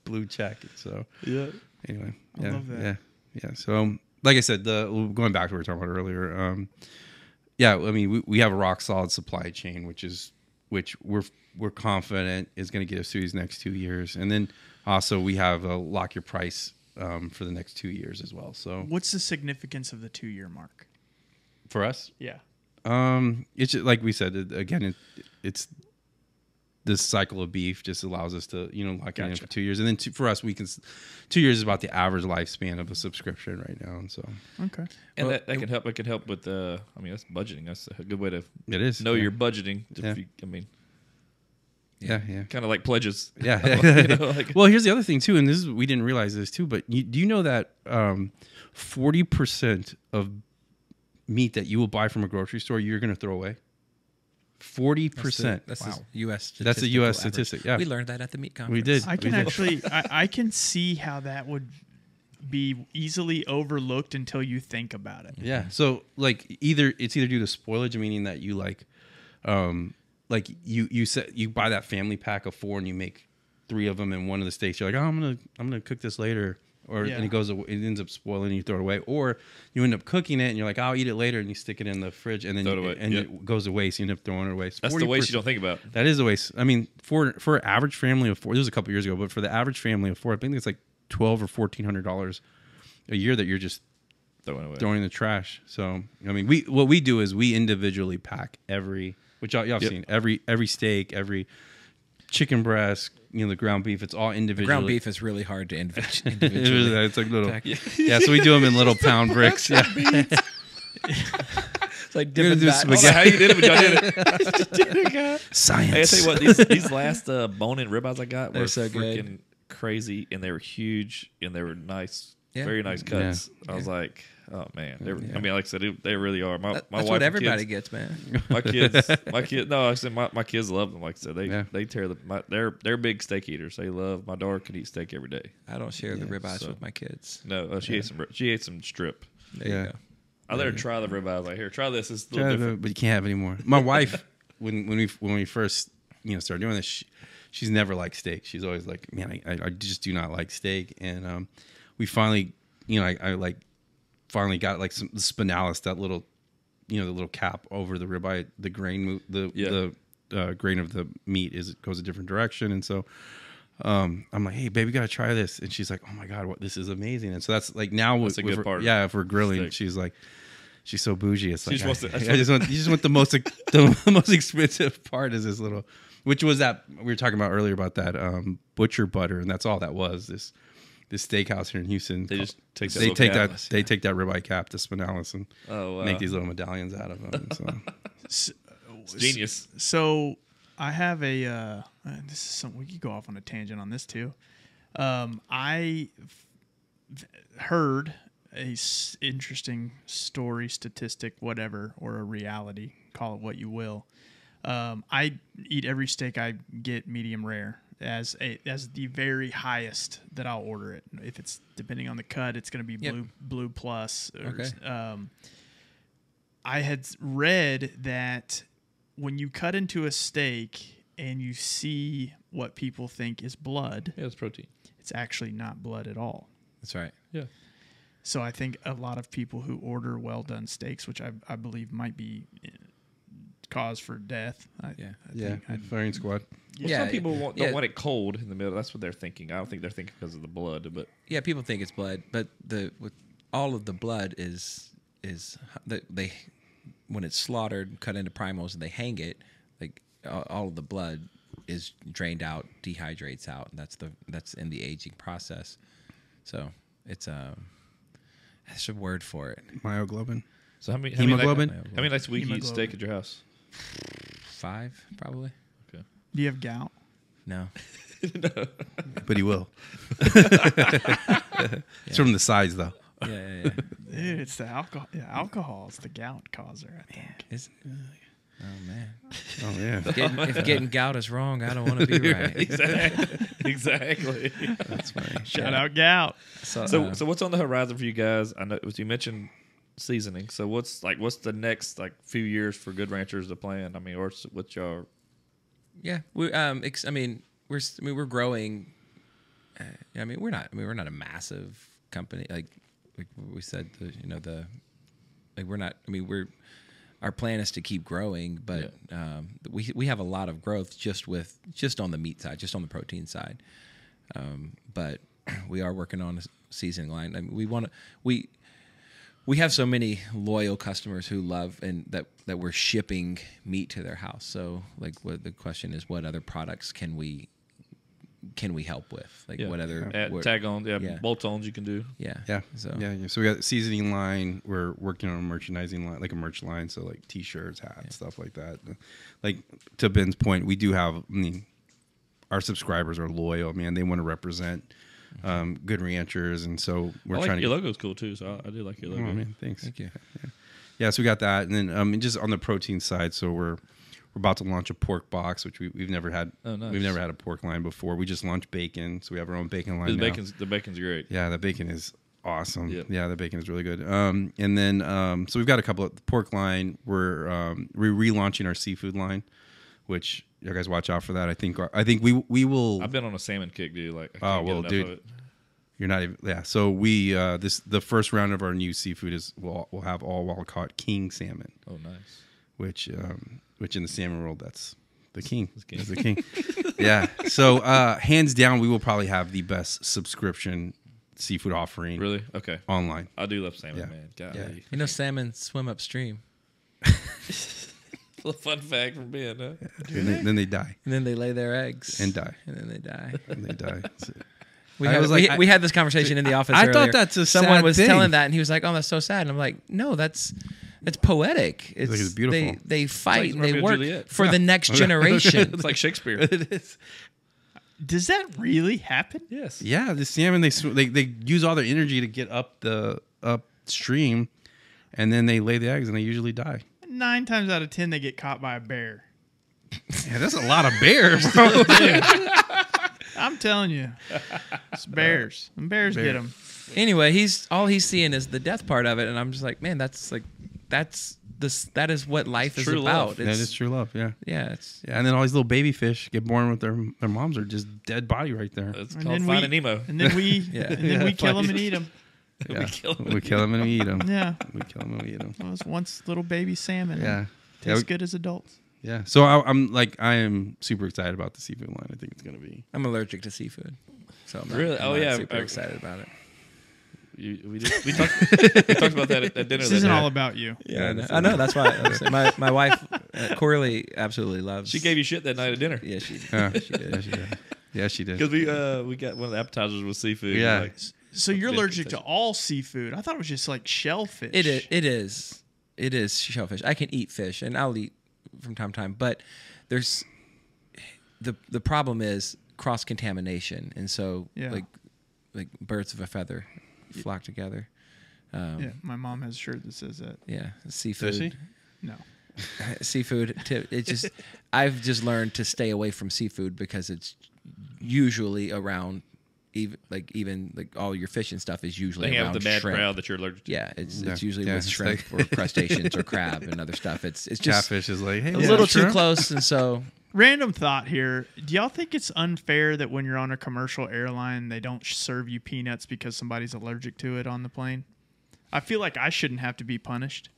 blue check. So yeah. anyway, I yeah, love that. yeah. So like I said, going back to what we were talking about earlier, I mean, we have a rock solid supply chain, which we're confident is going to get us through these next 2 years, and then also we have a lock your price for the next 2 years as well. So What's the significance of the 2-year mark? for us, Yeah. it's just, like we said again. It's this cycle of beef just allows us to lock it in for 2 years, and then for us, 2 years is about the average lifespan of a subscription right now, and so Okay. And that can help. It can help with. I mean, that's budgeting. That's a good way to it is know yeah. your budgeting. Yeah. I mean, yeah. kind of like pledges. Yeah. You know, like- Well, here's the other thing too, and we didn't realize this too, but do you know that 40% of meat that you will buy from a grocery store you're going to throw away? 40%. That's the U.S. That's a U.S. statistical statistic. average. Yeah, We learned that at the meat conference. we did. I can We did. actually, I can see how that would be easily overlooked until you think about it. Yeah. So like either due to spoilage, meaning that you you buy that family pack of 4 and you make 3 of them in one of the states. You're like, oh, I'm gonna cook this later, and it ends up spoiling and you throw it away, or you end up cooking it and you're like, I'll eat it later, and you stick it in the fridge and then Throw it away. Yep. it goes to waste. You end up throwing it away. that's the waste you don't think about. That is a waste. I mean, for an average family of 4, this was a couple years ago, but for the average family of 4, I think it's like $1,200 or $1,400 a year that you're just throwing in the trash. So I mean, what we do is we individually pack which y'all have seen every steak, every chicken breast, the ground beef. It's all individual. Ground beef is really hard to individually. It's like little. Yeah, so we do them in little pound bricks. Yeah. It's like dipping that. How you did it, but y'all did it. Science. Hey, I tell you what, these last bone-in ribeyes I got were so freaking good. Crazy, and they were huge, and they were nice, Yeah. very nice cuts. Yeah. I was like, oh man, I mean, like I said, they really are. My That's wife what and everybody kids, gets, man. my kids. No, I said my kids love them. Like I said, they tear they're big steak eaters. They love. My daughter can eat steak every day. I don't share the ribeyes with my kids. No, she ate some strip. There you go. I let her try the ribeyes. Like, here, try this. It's a little different. But you can't have any more. My wife, when we first started doing this, she's never liked steak. She's always like, man, I just do not like steak. And we finally, I finally got like some spinalis, that little, the little cap over the ribeye. The grain, the grain of the meat goes a different direction, and so. I'm like, hey, baby, gotta try this, and she's like, oh my god, this is amazing. And so that's like now that's a good part. Yeah, if we're grilling, Steak. she's like, she's so bougie. It's like, you just want the most expensive part is this little, which was that we were talking about earlier about that butcher butter, and that's all that was. This steakhouse here in Houston. They just take that. They take that ribeye cap, the spinalis, and make these little medallions out of them. So. It's genius. So I have a. This is something we could go off on a tangent on this too. I heard a interesting story, statistic, whatever, or a reality. Call it what you will. I eat every steak I get medium rare as the very highest that I'll order it. If it's depending on the cut, it's going to be blue plus. Okay. I had read that when you cut into a steak and you see what people think is blood, Yeah, it's protein. it's actually not blood at all. That's right. Yeah. So I think a lot of people who order well-done steaks, which I believe might be cause for death. I think firing squad. Well, some people don't want it cold in the middle. That's what they're thinking. I don't think they're thinking because of the blood, but Yeah, people think it's blood, but with all of the blood is they when it's slaughtered, cut into primals, and they hang it, like all of the blood is drained out, dehydrates out, and that's in the aging process. So it's that's a word for it. Myoglobin. so how many Hemoglobin? How many nights a week you eat Hemoglobin. steak at your house? 5 probably. Okay. Do you have gout? No. But he will. It's from the size, though. Yeah. Dude, it's the alcohol. Yeah, alcohol is the gout causer, I think. Oh man. Oh yeah. If getting gout is wrong, I don't want to be right. Exactly. That's funny. Shout out gout. So what's on the horizon for you guys? I know you mentioned seasoning. So what's the next few years for Good Ranchers to plan? I mean, or what's your? Yeah, we're growing. We're not a massive company. Like we said, we're not. I mean, our plan is to keep growing, but we have a lot of growth just on the meat side, just on the protein side. But we are working on a seasoning line. I mean, we have so many loyal customers who love and that we're shipping meat to their house. So what the question is, what other products can we help with? What other tag on, bolt-ons you can do. Yeah. So we got a seasoning line. We're working on a merchandising line, like a merch line. So like T-shirts, hats, stuff like that. Like to Ben's point, we do have. I mean, our subscribers are loyal. Man, they want to represent Good Ranchers, and so we're trying to. Your logo's cool too. So I do like your logo. Oh man, thanks. Thank you. Yeah, so we got that, and then just on the protein side, so we're about to launch a pork box, which we've never had. Oh, nice. We've never had a pork line before. We just launched bacon, so we have our own bacon line. The bacon's great. Yeah, the bacon is awesome. Yep. Yeah, the bacon is really good. And then so we've got a couple of the pork line. We're relaunching our seafood line, which you guys watch out for that. I think we will. I've been on a salmon kick, dude. Like, Oh well, dude. You're not even, yeah. So we the first round of our new seafood is we'll have all wild caught king salmon. Oh, nice. Which in the salmon world, that's the king. That's the king. Yeah. So hands down, we will probably have the best subscription seafood offering. Really? Okay. Online. I do love salmon, Yeah. man. Golly. Yeah. You know, salmon swim upstream, A fun fact from Ben, huh? Then they die and then they lay their eggs and die. and then they die. And they die. We I had, was like, we had this conversation in the office. I thought earlier. that's a someone sad was thing. telling that, and he was like, "Oh, that's so sad." And I'm like, "No, it's poetic. It's beautiful. They fight and Romeo they and work Juliet. for the next generation." It's like Shakespeare. It is. Does that really happen? Yes. Yeah, the salmon they use all their energy to get up the upstream, and then they lay the eggs and they usually die. 9 times out of 10, they get caught by a bear. Yeah, that's a lot of bear, bro. I'm telling you, it's bears. And bears get them. Anyway, all he's seeing is the death part of it, and I'm just like, man, that is what life is True about. love. That is true love. Yeah. Yeah, it's Yeah, and then all these little baby fish get born with their moms are just dead body right there. It's And called then Finding Nemo. And then we, Yeah. and then we kill them and eat them. Yeah. We kill 'em. We kill them and we eat them. Yeah. We kill them and we eat them. Those once little baby salmon. Yeah. Tastes Yeah, good as adults. yeah. So I am super excited about the seafood line. I think it's gonna be. I'm allergic to seafood, so I'm not, Really? I'm Oh, not yeah. super excited about it. We talked about that at dinner. This that isn't day. all about you. Yeah, I know. That's why my wife Corley absolutely loves. She gave you shit that night at dinner. Yeah, she did. Yeah, She did. Yeah, she did. Yeah, she did. Because we got one of the appetizers with seafood. Yeah. Like, So you're Big allergic to concession. all seafood. I thought it was just like shellfish. It is shellfish. I can eat fish, and I'll eat from time to time. But there's the problem is cross contamination, and so Yeah. like birds of a feather flock together. Yeah, my mom has a shirt that says that. Yeah, Does seafood. she? No. Seafood. It just I've just learned to stay away from seafood because it's usually around. Even all your fish and stuff is usually hang out around with the bad shrimp. crowd that you're allergic to. Yeah, it's Yeah. usually Yeah, with it's shrimp like- or crustaceans or crab and other stuff. It's just Catfish is like, hey, a yeah, little too shrimp? close, and so Random thought here. Do y'all think it's unfair that when you're on a commercial airline, they don't serve you peanuts because somebody's allergic to it on the plane? I feel like I shouldn't have to be punished.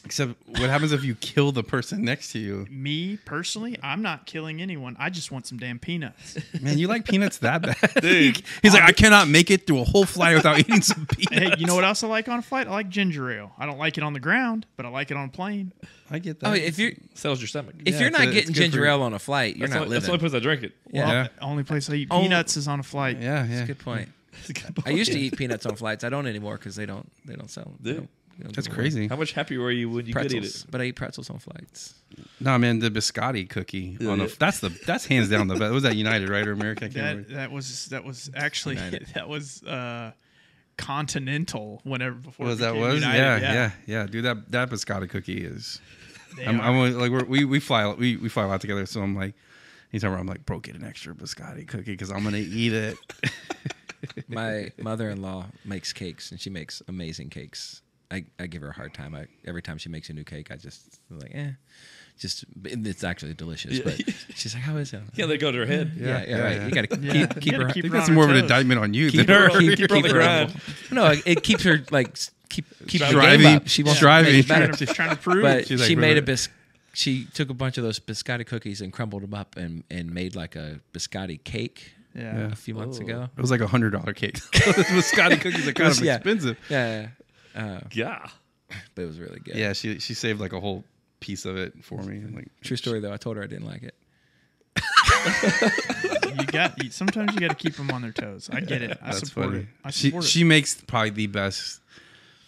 Except, what happens if you kill the person next to you? Me, personally, I'm not killing anyone. I just want some damn peanuts. Man, you like peanuts that bad? Dude. He's like, I cannot make it through a whole flight without eating some peanuts. Hey, you know what else I like on a flight? I like ginger ale. I don't like it on the ground, but I like it on a plane. I get that. oh, if you're Settles your stomach. if Yeah, you're not it's getting good for ginger you. ale on a flight, you're not That's the only living. place I drink it. Yeah, Yeah. The only place I eat Oh. peanuts is on a flight. yeah, that's yeah. a good point. I used to eat peanuts on flights. I don't anymore because they don't sell them. Dude. They don't That's give them away. crazy. How much happier were you when you could eat Pretzels, it? but I eat pretzels on flights. No, man, the biscotti cookie. Yeah, on yeah. That's hands down the best. Was that United, right, or American? I can't remember. That was actually United. that was Continental. Whenever before Was it that became was? United. Yeah. Dude, that biscotti cookie is. They I'm are. like we fly a lot together, so I'm like, anytime I'm like, bro, get an extra biscotti cookie because I'm gonna eat it. My mother-in-law makes cakes, and she makes amazing cakes. I give her a hard time. Every time she makes a new cake, I just like, just it's actually delicious. Yeah. But she's like, how is it? Yeah, they go to her head. Yeah, right. yeah. You got to Yeah. keep You gotta her. keep I think her that's on more her of an toes. indictment on you Keep than her, her. keep her on the her grind. No, it keeps her like keep the game Striving. up. She wants Striving. to make it better. trying to prove. But She's like, she made "Bro." She took a bunch of those biscotti cookies and crumbled them up and made like a biscotti cake Yeah. a few months ago. It was like $100 cake. Biscotti cookies are kind of Yeah. expensive. Yeah, Yeah. but it was really good. Yeah, she saved like a whole piece of it for me. And like, True story though. I told her I didn't like it. Sometimes you got to keep them on their toes. I get it. I That's support funny. it. I support She it. makes probably the best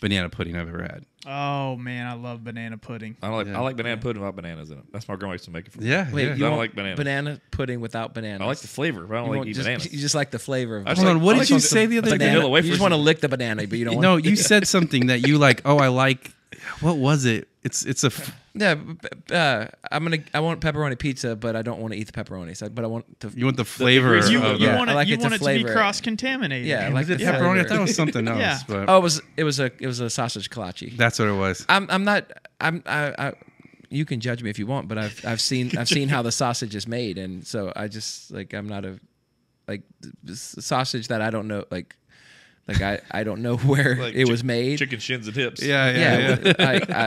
banana pudding I've ever had. Oh man, I love banana pudding. I like Yeah. I like banana pudding without bananas in it. That's my grandma used to make it for me. Yeah, Wait, yeah. you I don't want like bananas. banana pudding without bananas? I like the flavor, but I don't You like want eating just, bananas. You just like the flavor of I just Hold like- on, what I did like you something- say the other like day? vanilla You wafers just want to and- lick the banana, but you don't want. No, you said something that you like. Oh, I like. What was it? It's a. Yeah, I want pepperoni pizza, but I don't want to eat the pepperoni. So, but I want to. You want the flavor. grease- You, of you the- want I it, like you it to want it to be flavor it. cross contaminated. Yeah, I like Was it the pepperoni? I flavor. thought it was something else. Yeah. But Oh, it was a sausage kolache. that's what it was. I'm not. I you can judge me if you want, but I've seen how the sausage is made, and so I just like I'm not a like the sausage that I don't know like Like I don't know where Like it was made. Chicken shins and hips. Yeah.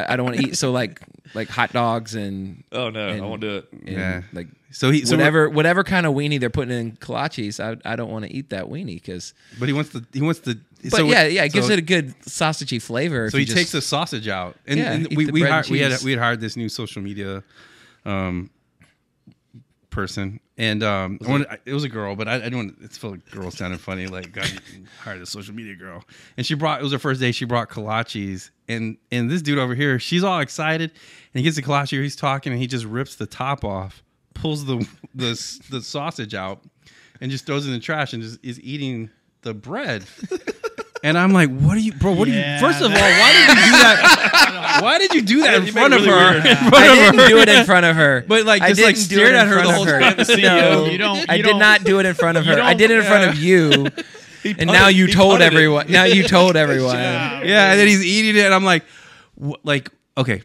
I don't want to eat. So like hot dogs and Oh no, I won't do it. and, like So whatever kind of weenie they're putting in kolaches, I don't want to eat that weenie because. But he wants the. But it gives it a good sausagey flavor. So he takes the sausage out, and eat we the we, bread hired, and we had cheese. we had hired this new social media person, and it was a girl, but I didn't want it's full of girls sounding funny. Like, God, you hired a social media girl, and it was her first day. She brought kolaches, and this dude over here, she's all excited, and he gets the kolache. He's talking, and he just rips the top off, pulls the sausage out, and just throws it in the trash, and just is eating the bread. And I'm like, what are you, bro? What are you? First of all, why did you do that? Why did you do that in front of her? I didn't do it in front of her. But like, I just like didn't do stared it at in her the front whole of her. time. No, I did not do it in front of her. I did it in front of you. And now you he told punted it. everyone. Now you told everyone. Yeah, and then he's eating it, and I'm like, okay,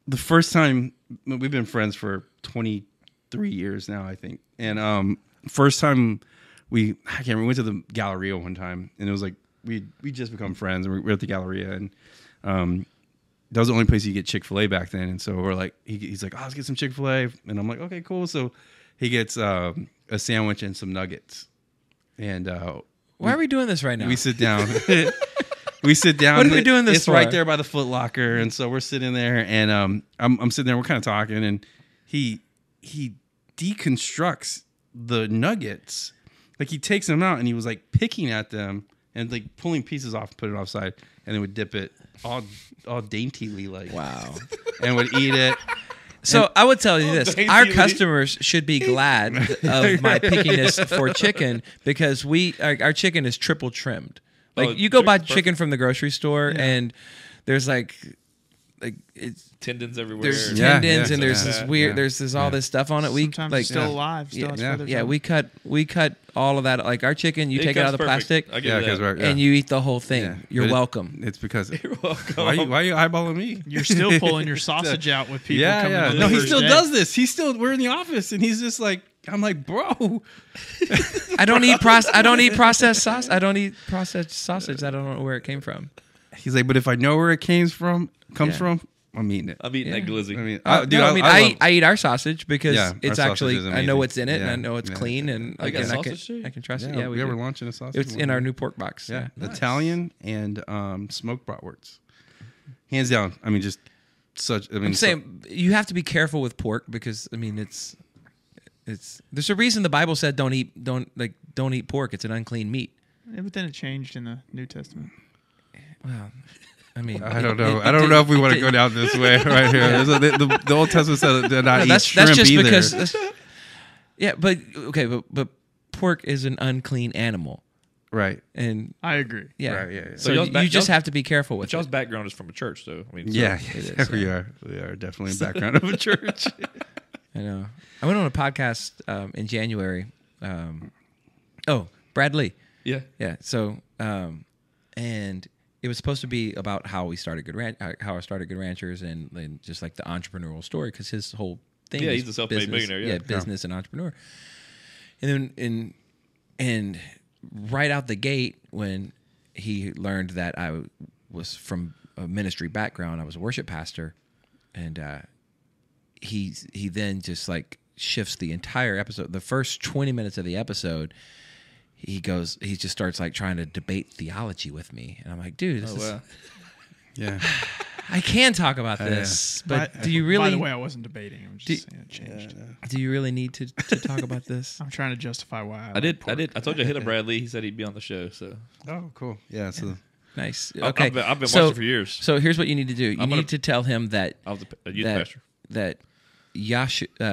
the first time we've been friends for 23 years now, I think, and first time we went to the Galleria one time, and it was like we just become friends, and we're at the Galleria, and that was the only place you get Chick-fil-A back then, and so we're like, he's like, oh, let's get some Chick-fil-A, and I'm like, okay, cool. So he gets a sandwich and some nuggets, and Why are we doing this right now? we sit down. We sit down. What are we doing this It's for? right there by the Foot Locker, and so we're sitting there, and I'm sitting there. We're kind of talking, and he deconstructs the nuggets, like he takes them out, and he was like picking at them and like pulling pieces off, put it offside, and then would dip it all daintily, like Wow. and would eat it. So I would tell you this: daintily. our customers should be glad of my pickiness for chicken because our chicken is triple trimmed. Like Oh, you go buy perfect. chicken from the grocery store and there's like it's Tendons everywhere. there's Yeah, tendons yeah, and there's yeah, this weird yeah. there's all this stuff on it. We Sometimes like it's still alive. Still has Yeah. feathers yeah on it. we cut all of that. Like our chicken, you It take it out comes of the perfect. plastic I give Yeah, you because that. we're and you eat the whole thing. yeah. You're But welcome. It's because You're welcome. why are you eyeballing me? You're still pulling your sausage out with people Yeah, coming yeah. to No, he first still day. does this. We're in the office, and he's just like, I'm like, bro. I don't eat processed sauce. I don't eat processed sausage. I don't know where it came from. He's like, but if I know where it comes from, Yeah. I'm eating it. I'm eating that glizzy. I mean, I eat our sausage because Yeah, it's our actually sausage is I know amazing. what's in it and Yeah, I know it's yeah. clean and I got again, sausage too? I can trust it. Yeah, Yeah, we do. were launching a sausage. It's in our new pork box. Yeah, Yeah. Italian and smoked bratwursts, hands down. I mean, just such. I mean, I'm saying you have to be careful with pork because I mean it's there's a reason the Bible said don't eat pork. It's an unclean meat. Yeah, but then it changed in the New Testament. Well, I mean I don't know. I don't know if we want to go down this way right here. The Old Testament said they're not eat shrimp that's just either. because yeah, but okay, but pork is an unclean animal, right. and I agree. yeah, Right, yeah. so y'all's you just have to be careful with But y'all's it. background is from a church, though. I mean, so Yeah, is, yeah, we are. We are definitely in the background of a church. I know. I went on a podcast in January. Brad Lee. Yeah. Yeah. So, and it was supposed to be about how I started Good Ranchers and just like the entrepreneurial story because his whole thing. Yeah, is he's a self-made business, millionaire, yeah. business and entrepreneur. And then and right out the gate when he learned that I was from a ministry background, I was a worship pastor, and he then just like shifts the entire episode. The first 20 minutes of the episode. He just starts like trying to debate theology with me. And I'm like, dude, this is, wow. Yeah. I can talk about this, but do you really, By the way, I wasn't debating. I'm just saying it changed. do you really need to talk about this? I'm trying to justify why I did. I told you I hit a Bradley. He said he'd be on the show. So Oh, cool. Yeah. So Nice. I've Okay. been so, watching for years. So here's what you need to do. You I'm gonna- need to tell him that I was a youth that pastor.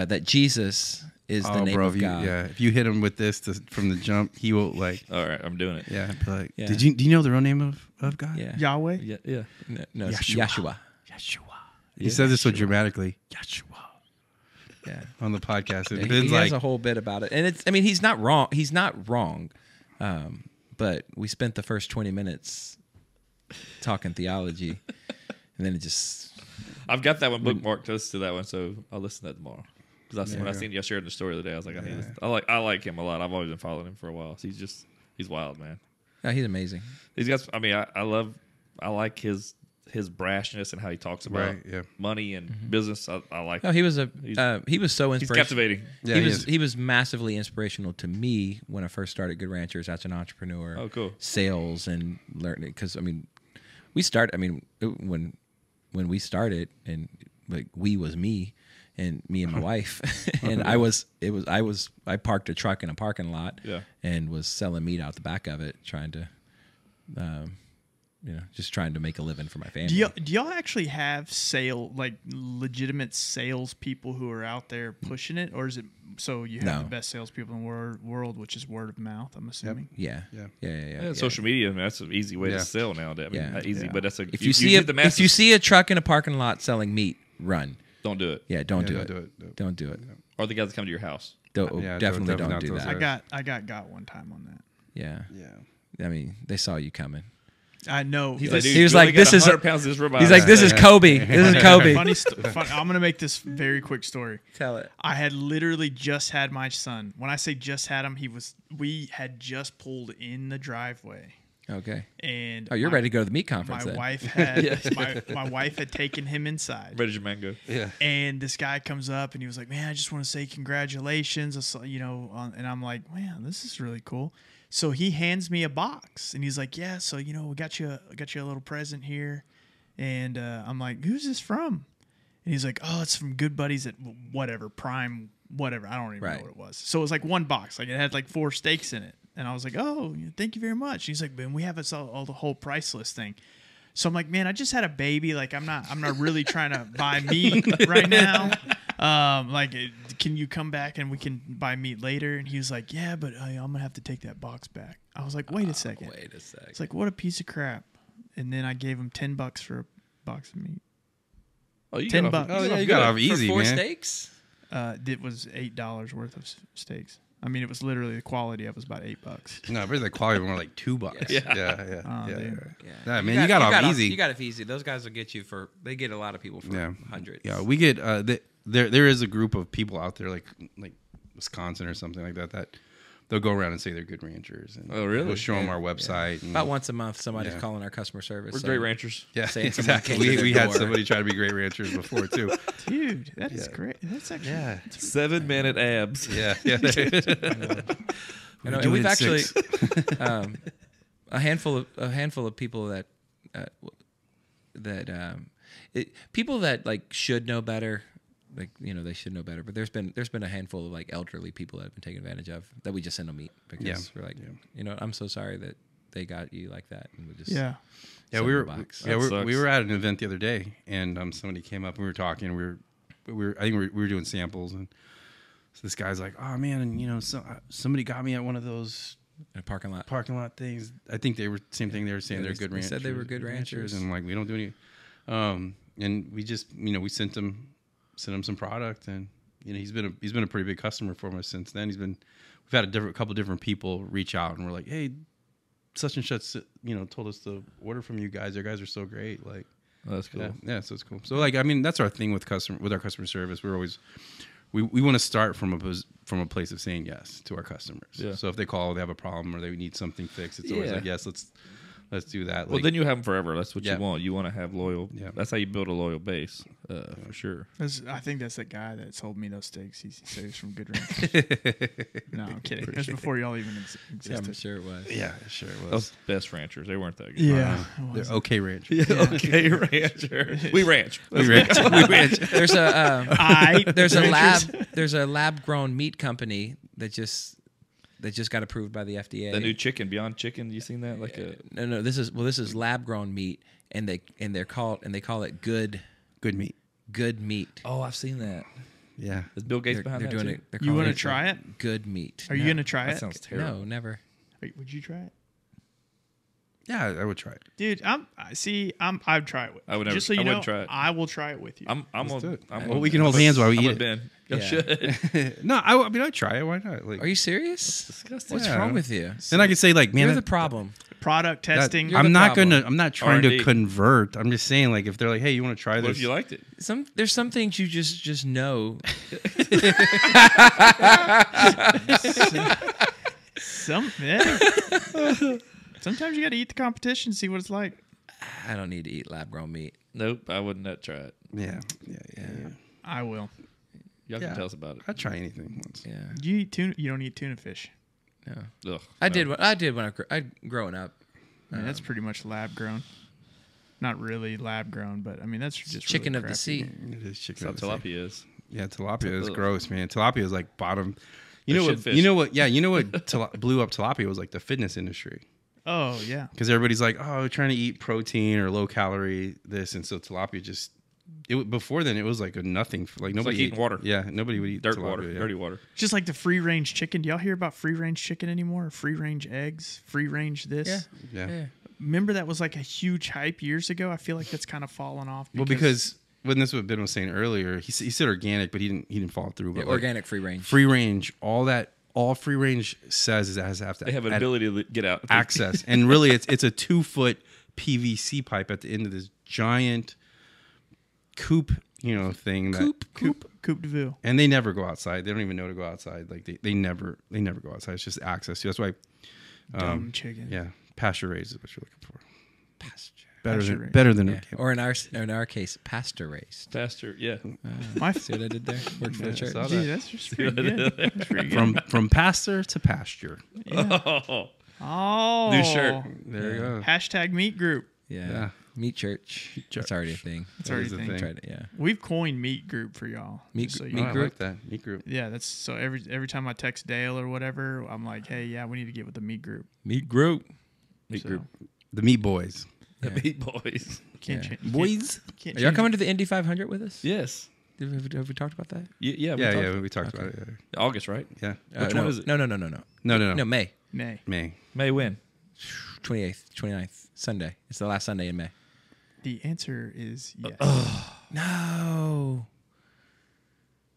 that Jesus is the name bro, of God. if you hit him with this from the jump, he will like. All right, I'm doing it. Yeah. Be like, Yeah. do you know the real name of God? Yeah. Yahweh. Yeah. Yeah. No, it's Yeshua. Yeshua. He said this so dramatically Yeah. on the podcast. And He Ben's has like, a whole bit about it, and it's. I mean, he's not wrong. He's not wrong, but we spent the first 20 minutes talking theology, and then it just. I've got that one bookmarked. Listen to that one, so I'll listen to that tomorrow. Because when I seen y'all sharing the story the other day, I was like, I like him a lot. I've always been following him for a while. So he's wild, man. Oh, he's amazing. He's got. I mean, I like his brashness and how he talks about money and business. I like. Oh, he was so inspirational. He's captivating. Yeah, he was massively inspirational to me when I first started Good Ranchers as an entrepreneur. Oh, cool. Sales and learning, because I mean, when we started, and like we was me and my wife, and I parked a truck in a parking lot, and was selling meat out the back of it, trying to. Just trying to make a living for my family. Do y'all actually have legitimate sales people who are out there pushing it, or is it so you have the best salespeople in the world, which is word of mouth? I'm assuming. Yeah. Social media, I mean, that's an easy way to sell nowadays. I mean, not easy, but that's if you see a truck in a parking lot selling meat, run. Don't do it. Yeah, don't do it. Don't do it. Or the guys that come to your house. Definitely don't do that. I got one time on that. Yeah. I mean, they saw you coming. I know. He was like, "This is." He's like, "This is Kobe. This is Kobe." I'm gonna make this very quick story. Tell it. I had literally just had my son. When I say just had him, we had just pulled in the driveway. Okay. And you're ready to go to the meat conference. My wife had my wife had taken him inside. Ready Jermain-Go. Yeah. And this guy comes up and he was like, "Man, I just want to say congratulations." And I'm like, "Man, this is really cool." So he hands me a box and he's like, "Yeah, so we got you a little present here." And I'm like, "Who's this from?" And he's like, "Oh, it's from Good Buddies at whatever, Prime, whatever. I don't even know what it was." So it was like one box, like it had like 4 steaks in it. And I was like, "Oh, thank you very much." And he's like, "Man, we have all the whole price list thing." So I'm like, "Man, I just had a baby. Like I'm not really trying to buy meat right now. Can you come back and we can buy meat later?" And he was like, "Yeah, but I'm gonna have to take that box back." I was like, "Wait a second. It's like, what a piece of crap." And then I gave him $10 for a box of meat. Oh, you $10. Oh yeah, you got off easy, for 4 man. steaks. It was $8 worth of steaks. I mean, it was literally the quality of it was about $8. No, but the quality was more like $2. Yeah. Yeah, man, you got off easy. You got off easy. Those guys will get you they get a lot of people for hundreds. Yeah, we get there is a group of people out there like Wisconsin or something like that they'll go around and say they're Good Ranchers. And oh, really? We'll show them our website. And, about once a month, somebody's calling our customer service. We're great ranchers. Yeah, saying exactly. We had somebody try to be great ranchers before too. Dude, that is great. That's actually 7-minute abs. Yeah. And we've actually a handful of people people that like should know better. Like they should know better, but there's been a handful of like elderly people that have been taken advantage of that we just send them meat because we're like, I'm so sorry that they got you like that, and we just we were at an event the other day, and somebody came up and we were talking, and I think we were doing samples, and so this guy's like, "Oh man, and somebody got me at one of those in a parking lot things." I think they were same thing. They were saying they're Good Ranchers. Said they were Good Ranchers, and like we don't do any, and we just we sent him some product, and he's been a pretty big customer for us since then. We've had a couple different people reach out, and we're like, "Hey, such and such, told us to order from you guys. Your guys are so great." Like, oh, that's cool. Yeah, so it's cool. So like, I mean, that's our thing with our customer service. We're always we want to start from a place of saying yes to our customers. Yeah. So if they call, they have a problem, or they need something fixed, it's always like, yes, let's do that. Well, then you have them forever. That's what you want. You want to have loyal. Yeah. That's how you build a loyal base, for sure. I think that's the guy that sold me those steaks. He said he was from Good Ranchers. No, I'm kidding. It was before y'all even existed. Yeah, I'm sure it was. Yeah, sure it was. Those best ranchers. They weren't that good. Yeah. They're okay ranchers. Yeah. Okay, rancher. We ranch. We ranch. There's a lab grown meat company that just got approved by the FDA. The new chicken, Beyond Chicken. You seen that? No. This is lab grown meat, and they call it good meat. Good meat. Oh, I've seen that. Yeah. Is Bill Gates behind they're that doing too? it. You want to try it? Good meat. Are you going to try it? That sounds terrible. No, never. Would you try it? Yeah, I would try it. Dude, I'd try it with you. I would never. Just so you know, try it. I will try it with you. Well, we can hold hands while we eat it. Yeah. Should. No, I mean, I'd try it. Why not? Like, Are you serious? Disgusting. What's wrong with you? Then I could say, like, man, You're the problem. Product testing. You're the problem. I'm not trying R&D. to convert. I'm just saying, like, if they're like, hey, you want to try What this? if you liked it? There's some things you just know. Sometimes you got to eat the competition, see what it's like. I don't need to eat lab grown meat. Nope, I wouldn't try it. Yeah. I will. Y'all can tell us about it. I'd try anything once. Yeah. You eat tuna? You don't eat tuna fish. No. Ugh, I no. did. I did when I growing up. I mean, that's pretty much lab grown. Not really lab grown, but I mean that's just Chicken really of the crappy. sea. It is chicken. That's how of the sea. tilapia is. Yeah, tilapia is Ugh. gross, man. Tilapia is like bottom. You They're know what? shit fish. You know what? Yeah, you know what blew up tilapia was like the fitness industry. Oh yeah. Because everybody's like, oh, we're trying to eat protein or low calorie this, and so tilapia just. Before then, it was like a nothing. Like nobody like eating ate, water. Yeah, nobody would eat Dirt tilapia, water, yeah. dirty water. Just like the free range chicken. Do y'all hear about free range chicken anymore? Or free range eggs, free range this. Yeah. Remember that was like a huge hype years ago. I feel like that's kind of fallen off. Well, because when this is what Ben was saying earlier, he said organic, but he didn't follow through. But Yeah, organic free range. free range, all free range says is it has to have to They have an add ability to get out. access, and really it's a 2-foot PVC pipe at the end of this giant coop, thing that Coupe de Ville. and they never go outside. They don't even know to go outside. Like they never go outside. It's just access to. That's why. Dumb chicken. Yeah, pasture raised is what you're looking for. Pasture. Better than Yeah. organic. Or in our case, pasture raised. Faster, yeah. My See what I did there? Worked for the church. saw that. Gee, that's just pretty good. That's pretty good. From pasture to pasture. Oh, Oh, new shirt. There you go. Hashtag meat group. Yeah. Yeah. Meat church. church. It's already a thing. It's already is a a thing. thing. Tried it, yeah. We've coined meat group for y'all. Meat just so group- you meat Oh, know. I group? like that meat group. Yeah, that's so every time I text Dale or whatever, I'm like, hey, yeah, we need to get with the meat group. Meat group. Meat So, group. The meat boys. The Yeah. Meat Boys. Can't Yeah. change. Boys. Can't Are y'all change coming to the Indy 500 with us? Yes. Have we talked about that? Yeah, Yeah, we talked about it. August, right? Yeah. Which no, one is it? No. No. May. it. May. May. May when? 28th, 29th, Sunday. It's the last Sunday in May. The answer is yes. No.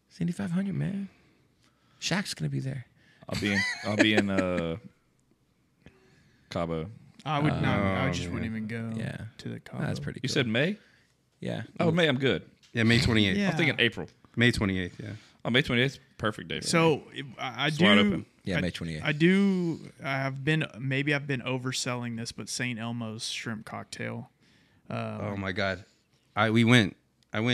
It's Indy 500, man. Shaq's going to be there. I'll be in Cabo. I would not. I Oh, just wouldn't even go Yeah. to the Cabo. That's pretty cool. You said May? Yeah. Oh, May, I'm good. Yeah, May 28th. Yeah. I'm thinking April. May 28th, yeah. Oh, May 28th, perfect day. For me. So I It's do. wide open. Yeah, I- May 28th. I do. I've been overselling this, but St. Elmo's shrimp cocktail. Oh my God. I went. Oh,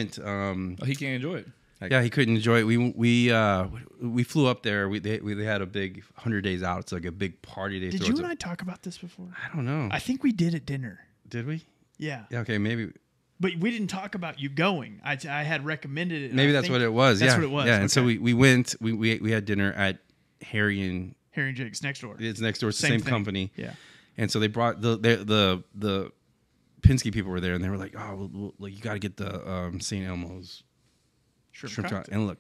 he can't enjoy it. Yeah, he couldn't enjoy it. We flew up there. They had a big 100 days out. It's like a big party day. Did so you it's and I talk about this before? I don't know. I think we did at dinner. Did we? Yeah. Yeah. Okay. Maybe. But we didn't talk about you going. I had recommended it. and Maybe I that's think what it was. That's yeah. what it was. Yeah. And so Okay. we went. We had dinner at Harry and Harry and Jake's next door. it's next door. It's the Same same thing. company. Yeah. And so they brought the Penske people were there, and they were like, "Oh, well, you got to get the St. Elmo's Shrimp shrimp cocktail. cocktail." And look,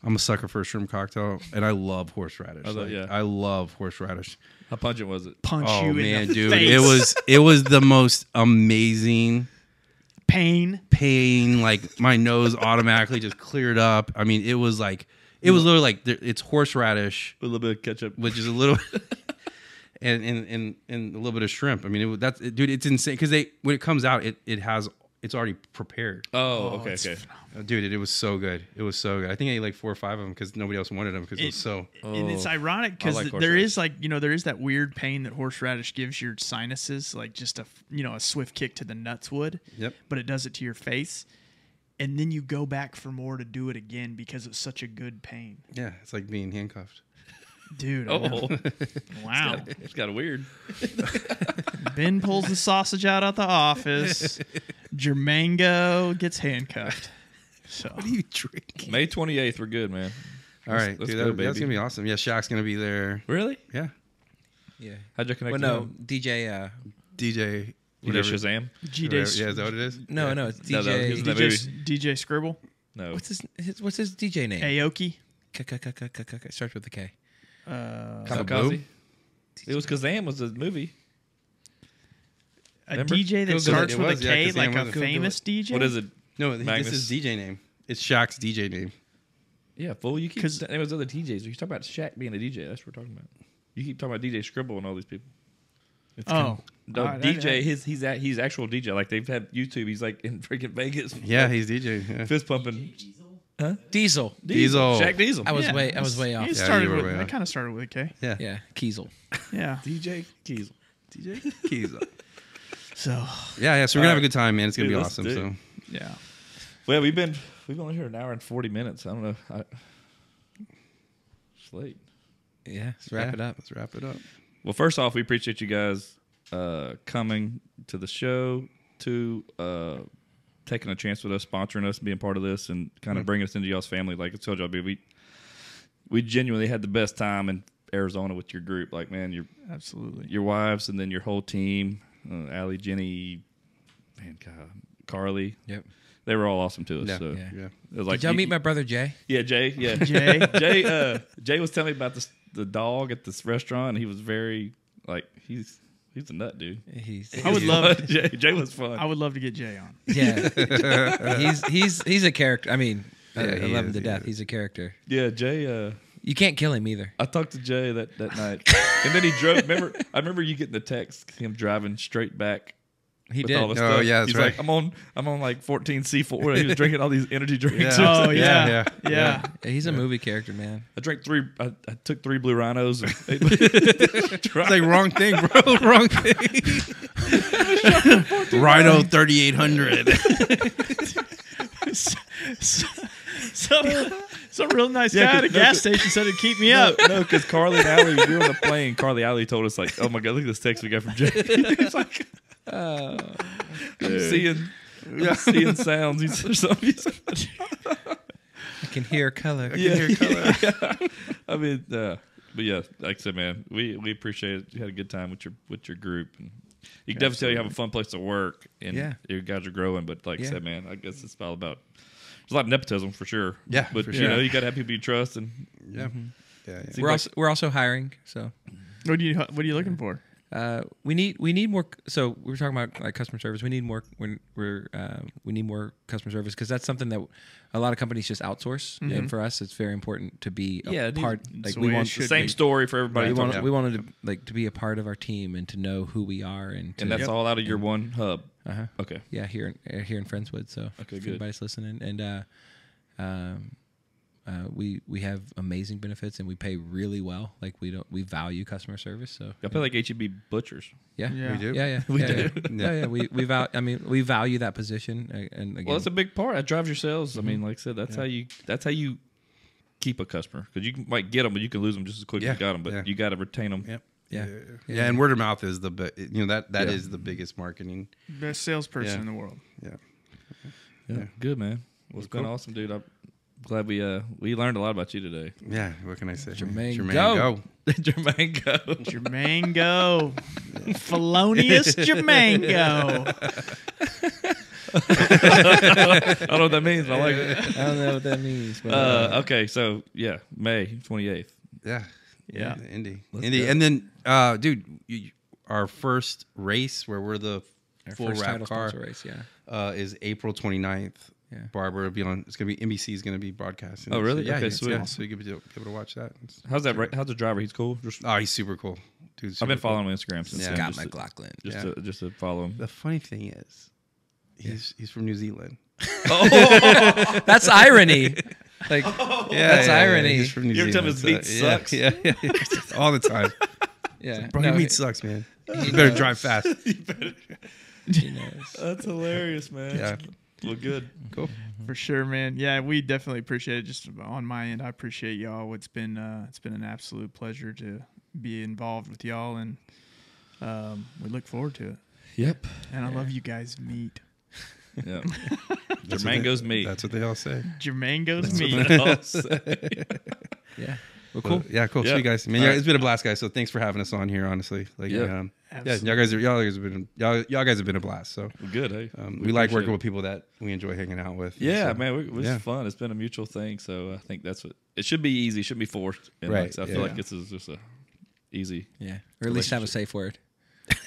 I'm a sucker for a shrimp cocktail, and I love horseradish. Yeah. I love horseradish. How pungent was it? Punch Oh you man, in the dude, face. it was the most amazing pain. pain. Like my nose automatically just cleared up. I mean, it was literally like it's horseradish, With a little bit of ketchup. which is a little. And a little bit of shrimp. I mean, dude, it's insane because when it comes out, it's already prepared. Oh, okay, it's okay. Dude, it was so good. It was so good. I think I ate like 4 or 5 of them because nobody else wanted them because it was so. And it's ironic I because like there is horseradish. there is that weird pain that horseradish gives your sinuses, like just a swift kick to the nuts would. Yep. But it does it to your face, and then you go back for more to do it again because it's such a good pain, Yeah, it's like being handcuffed. dude. I know. Oh, Wow. it's got weird. Ben pulls the sausage out at the office. Jermain-Go gets handcuffed. So What are you drinking? May 28th, we're good, man. All right, let's dude, go, that's baby. gonna be awesome. Yeah, Shaq's gonna be there. Really? Yeah, Yeah. How'd you connect Well, to no, him? DJ. DJ. You did Shazam? G-Day, Yeah, is that what it is? No, Yeah. no, it's No, that was DJ. that DJ Scribble, No. What's his DJ name? Aoki, Starts with a K. Kamikaze? It was Kazam was the movie. a Remember? DJ that It starts was, with a yeah, K, 'cause like Sam a was- famous DJ. What is it? No, Magnus. this is DJ name. It's Shaq's DJ name. Yeah, fool. You keep 'Cause- there was other DJs. You talk about Shaq being a DJ. That's what we're talking about. You keep talking about DJ Scribble and all these people. Oh, No, I- DJ. He's actual DJ. Like they've had YouTube. He's like in freaking Vegas. Yeah, he's DJ. Yeah. Fist pumping. Diesel. Diesel. Shaq Diesel. I was way off. It Yeah, started you were with. way It off. kind of started with a K. Yeah. Yeah, Kiesel. Yeah. DJ Kiesel. DJ Kiza. So Yeah. So we're gonna have a good time, man. It's gonna Dude, be let's awesome. do it. So yeah. Well, we've only here an hour and 40 minutes. I don't know. It's late. Yeah, let's wrap it up. Let's wrap it up. Well, first off, we appreciate you guys coming to the show, taking a chance with us, sponsoring us, being part of this, and kind of bringing us into y'all's family. Like I told y'all, we genuinely had the best time in Arizona with your group. Like, man, Absolutely. your wives, and then your whole team, Allie, Jenny, man, God, Carly. Yep. They were all awesome to us. Yeah. So Yeah. it was like, Did y'all meet my brother Jay? Yeah, Jay. Yeah, Jay. Jay was telling me about the dog at this restaurant, and he was very like he's a nut, dude. I would love. Jay was fun. I would love to get Jay on. Yeah. he's a character. I mean, I Yeah, he love him is, to he death. is. He's a character. Yeah, Jay. You can't kill him either. I talked to Jay that night, and then he drove. I remember you getting the text, him driving straight back. He With did. all the Oh, stuff. yeah, that's He's right. like, I'm on like 14 C4. He was drinking all these energy drinks. Oh yeah. Yeah. Yeah. He's a movie character, man. I drank I took 3 Blue Rhinos. And It's like wrong thing, bro. Wrong thing. Rhino 3800. Some real nice Yeah, guy at a 'cause- gas station said it'd keep me up. No, because Carly and Allie, we were on the plane. Carly Allie told us like, "Oh my God, look at this text we got from Jay." He's like, I'm seeing sounds. He's something. I can hear color. Yeah. I mean, but yeah, like I said, man, we appreciate it. You had a good time with your group. And you can definitely tell you have a fun place to work, and Yeah. you guys are growing. But like I Yeah. said, man, I guess it's all about. There's a lot of nepotism for sure. Yeah, but for you sure. know, you got to have people you trust, and Yeah. Yeah. We're also hiring. So What are you looking for? we need more. So we were talking about like customer service. We need more. We need more customer service because that's something that a lot of companies just outsource. And for us, it's very important to be a part. Like the we way it want should same be. story for everybody. we wanted to be a part of our team and to know who we are and that's all out of your one hub. Uh-huh. Okay. Yeah, here in Friendswood. So Okay, if good. anybody's listening, and we have amazing benefits and we pay really well. Like we value customer service. So I feel like HEB butchers. yeah, Yeah. We do. yeah, We yeah, do. yeah. We value that position. And again, Well, that's a big part. That drives your sales. I mean, like I said, that's how you keep a customer because you might get them, but you can lose them just as quick as Yeah. you got them. But Yeah. you got to retain them. Yep. yeah. Yeah, and word of mouth is that is the biggest marketing. Best salesperson Yeah. in the world. Yeah. Yeah. Good, man. Well, it's been awesome, dude. I'm glad we learned a lot about you today. Yeah. What can I say? Jermain-Go. Jermain-Go. Jermain-Go. Felonious Jermain-Go. I don't know what that means, but I like it. I don't know what that means. But, Okay, so yeah, May 28th. Yeah. Yeah. Indy. Let's Indy. go. And then, dude, our first race where we're the our full first wrap title car sponsor race, yeah. is April 29th. Yeah. Barbara will be on. It's gonna be NBC is gonna be broadcasting. Oh, it. really? So, yeah, Okay, yeah, sweet. Yeah, so you can be able to watch that. How's the driver? He's cool. Oh, he's super cool, dude. I've been following him on Instagram since Yeah. then, Scott just to- McLaughlin. just to follow him. The funny thing is, he's from New Zealand. That's irony. Like that's irony. He's from New You ever Zealand. tell him his meat sucks? Yeah, all the time. Yeah. Bro, No, your meat sucks, man. You better drive fast. he knows. That's hilarious, man. Yeah. Well, good. Cool. For sure, man. Yeah, we definitely appreciate it. Just on my end, I appreciate y'all. It's been an absolute pleasure to be involved with y'all, and we look forward to it. Yep. And I love you guys' meat. Yeah. Jermaingo's meat. That's what they all say. Jermaingo's meat. Yeah. Well, cool. Yeah, cool. Yeah. See you guys. Man, All yeah, right. it's been a blast, guys. So thanks for having us on here. Honestly, like, Yeah. yeah, y'all guys have been a blast. So Good, hey. we like appreciate working it. with people that we enjoy hanging out with. Yeah, So, man, it was yeah. fun. It's been a mutual thing, so I think that's what it should be. Easy, it shouldn't be forced. And Right, like, so I yeah. feel like this is just a easy. Yeah. Or at least have a safe word.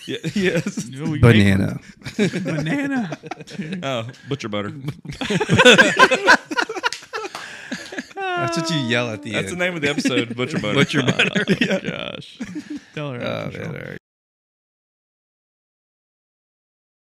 Yeah, yes. You know, we Banana. make banana. Oh, butcher butter. That's what you yell at the That's the end. name of the episode. Butcher butter. Butcher butter. Gosh. Tell her. Oh, man, all right.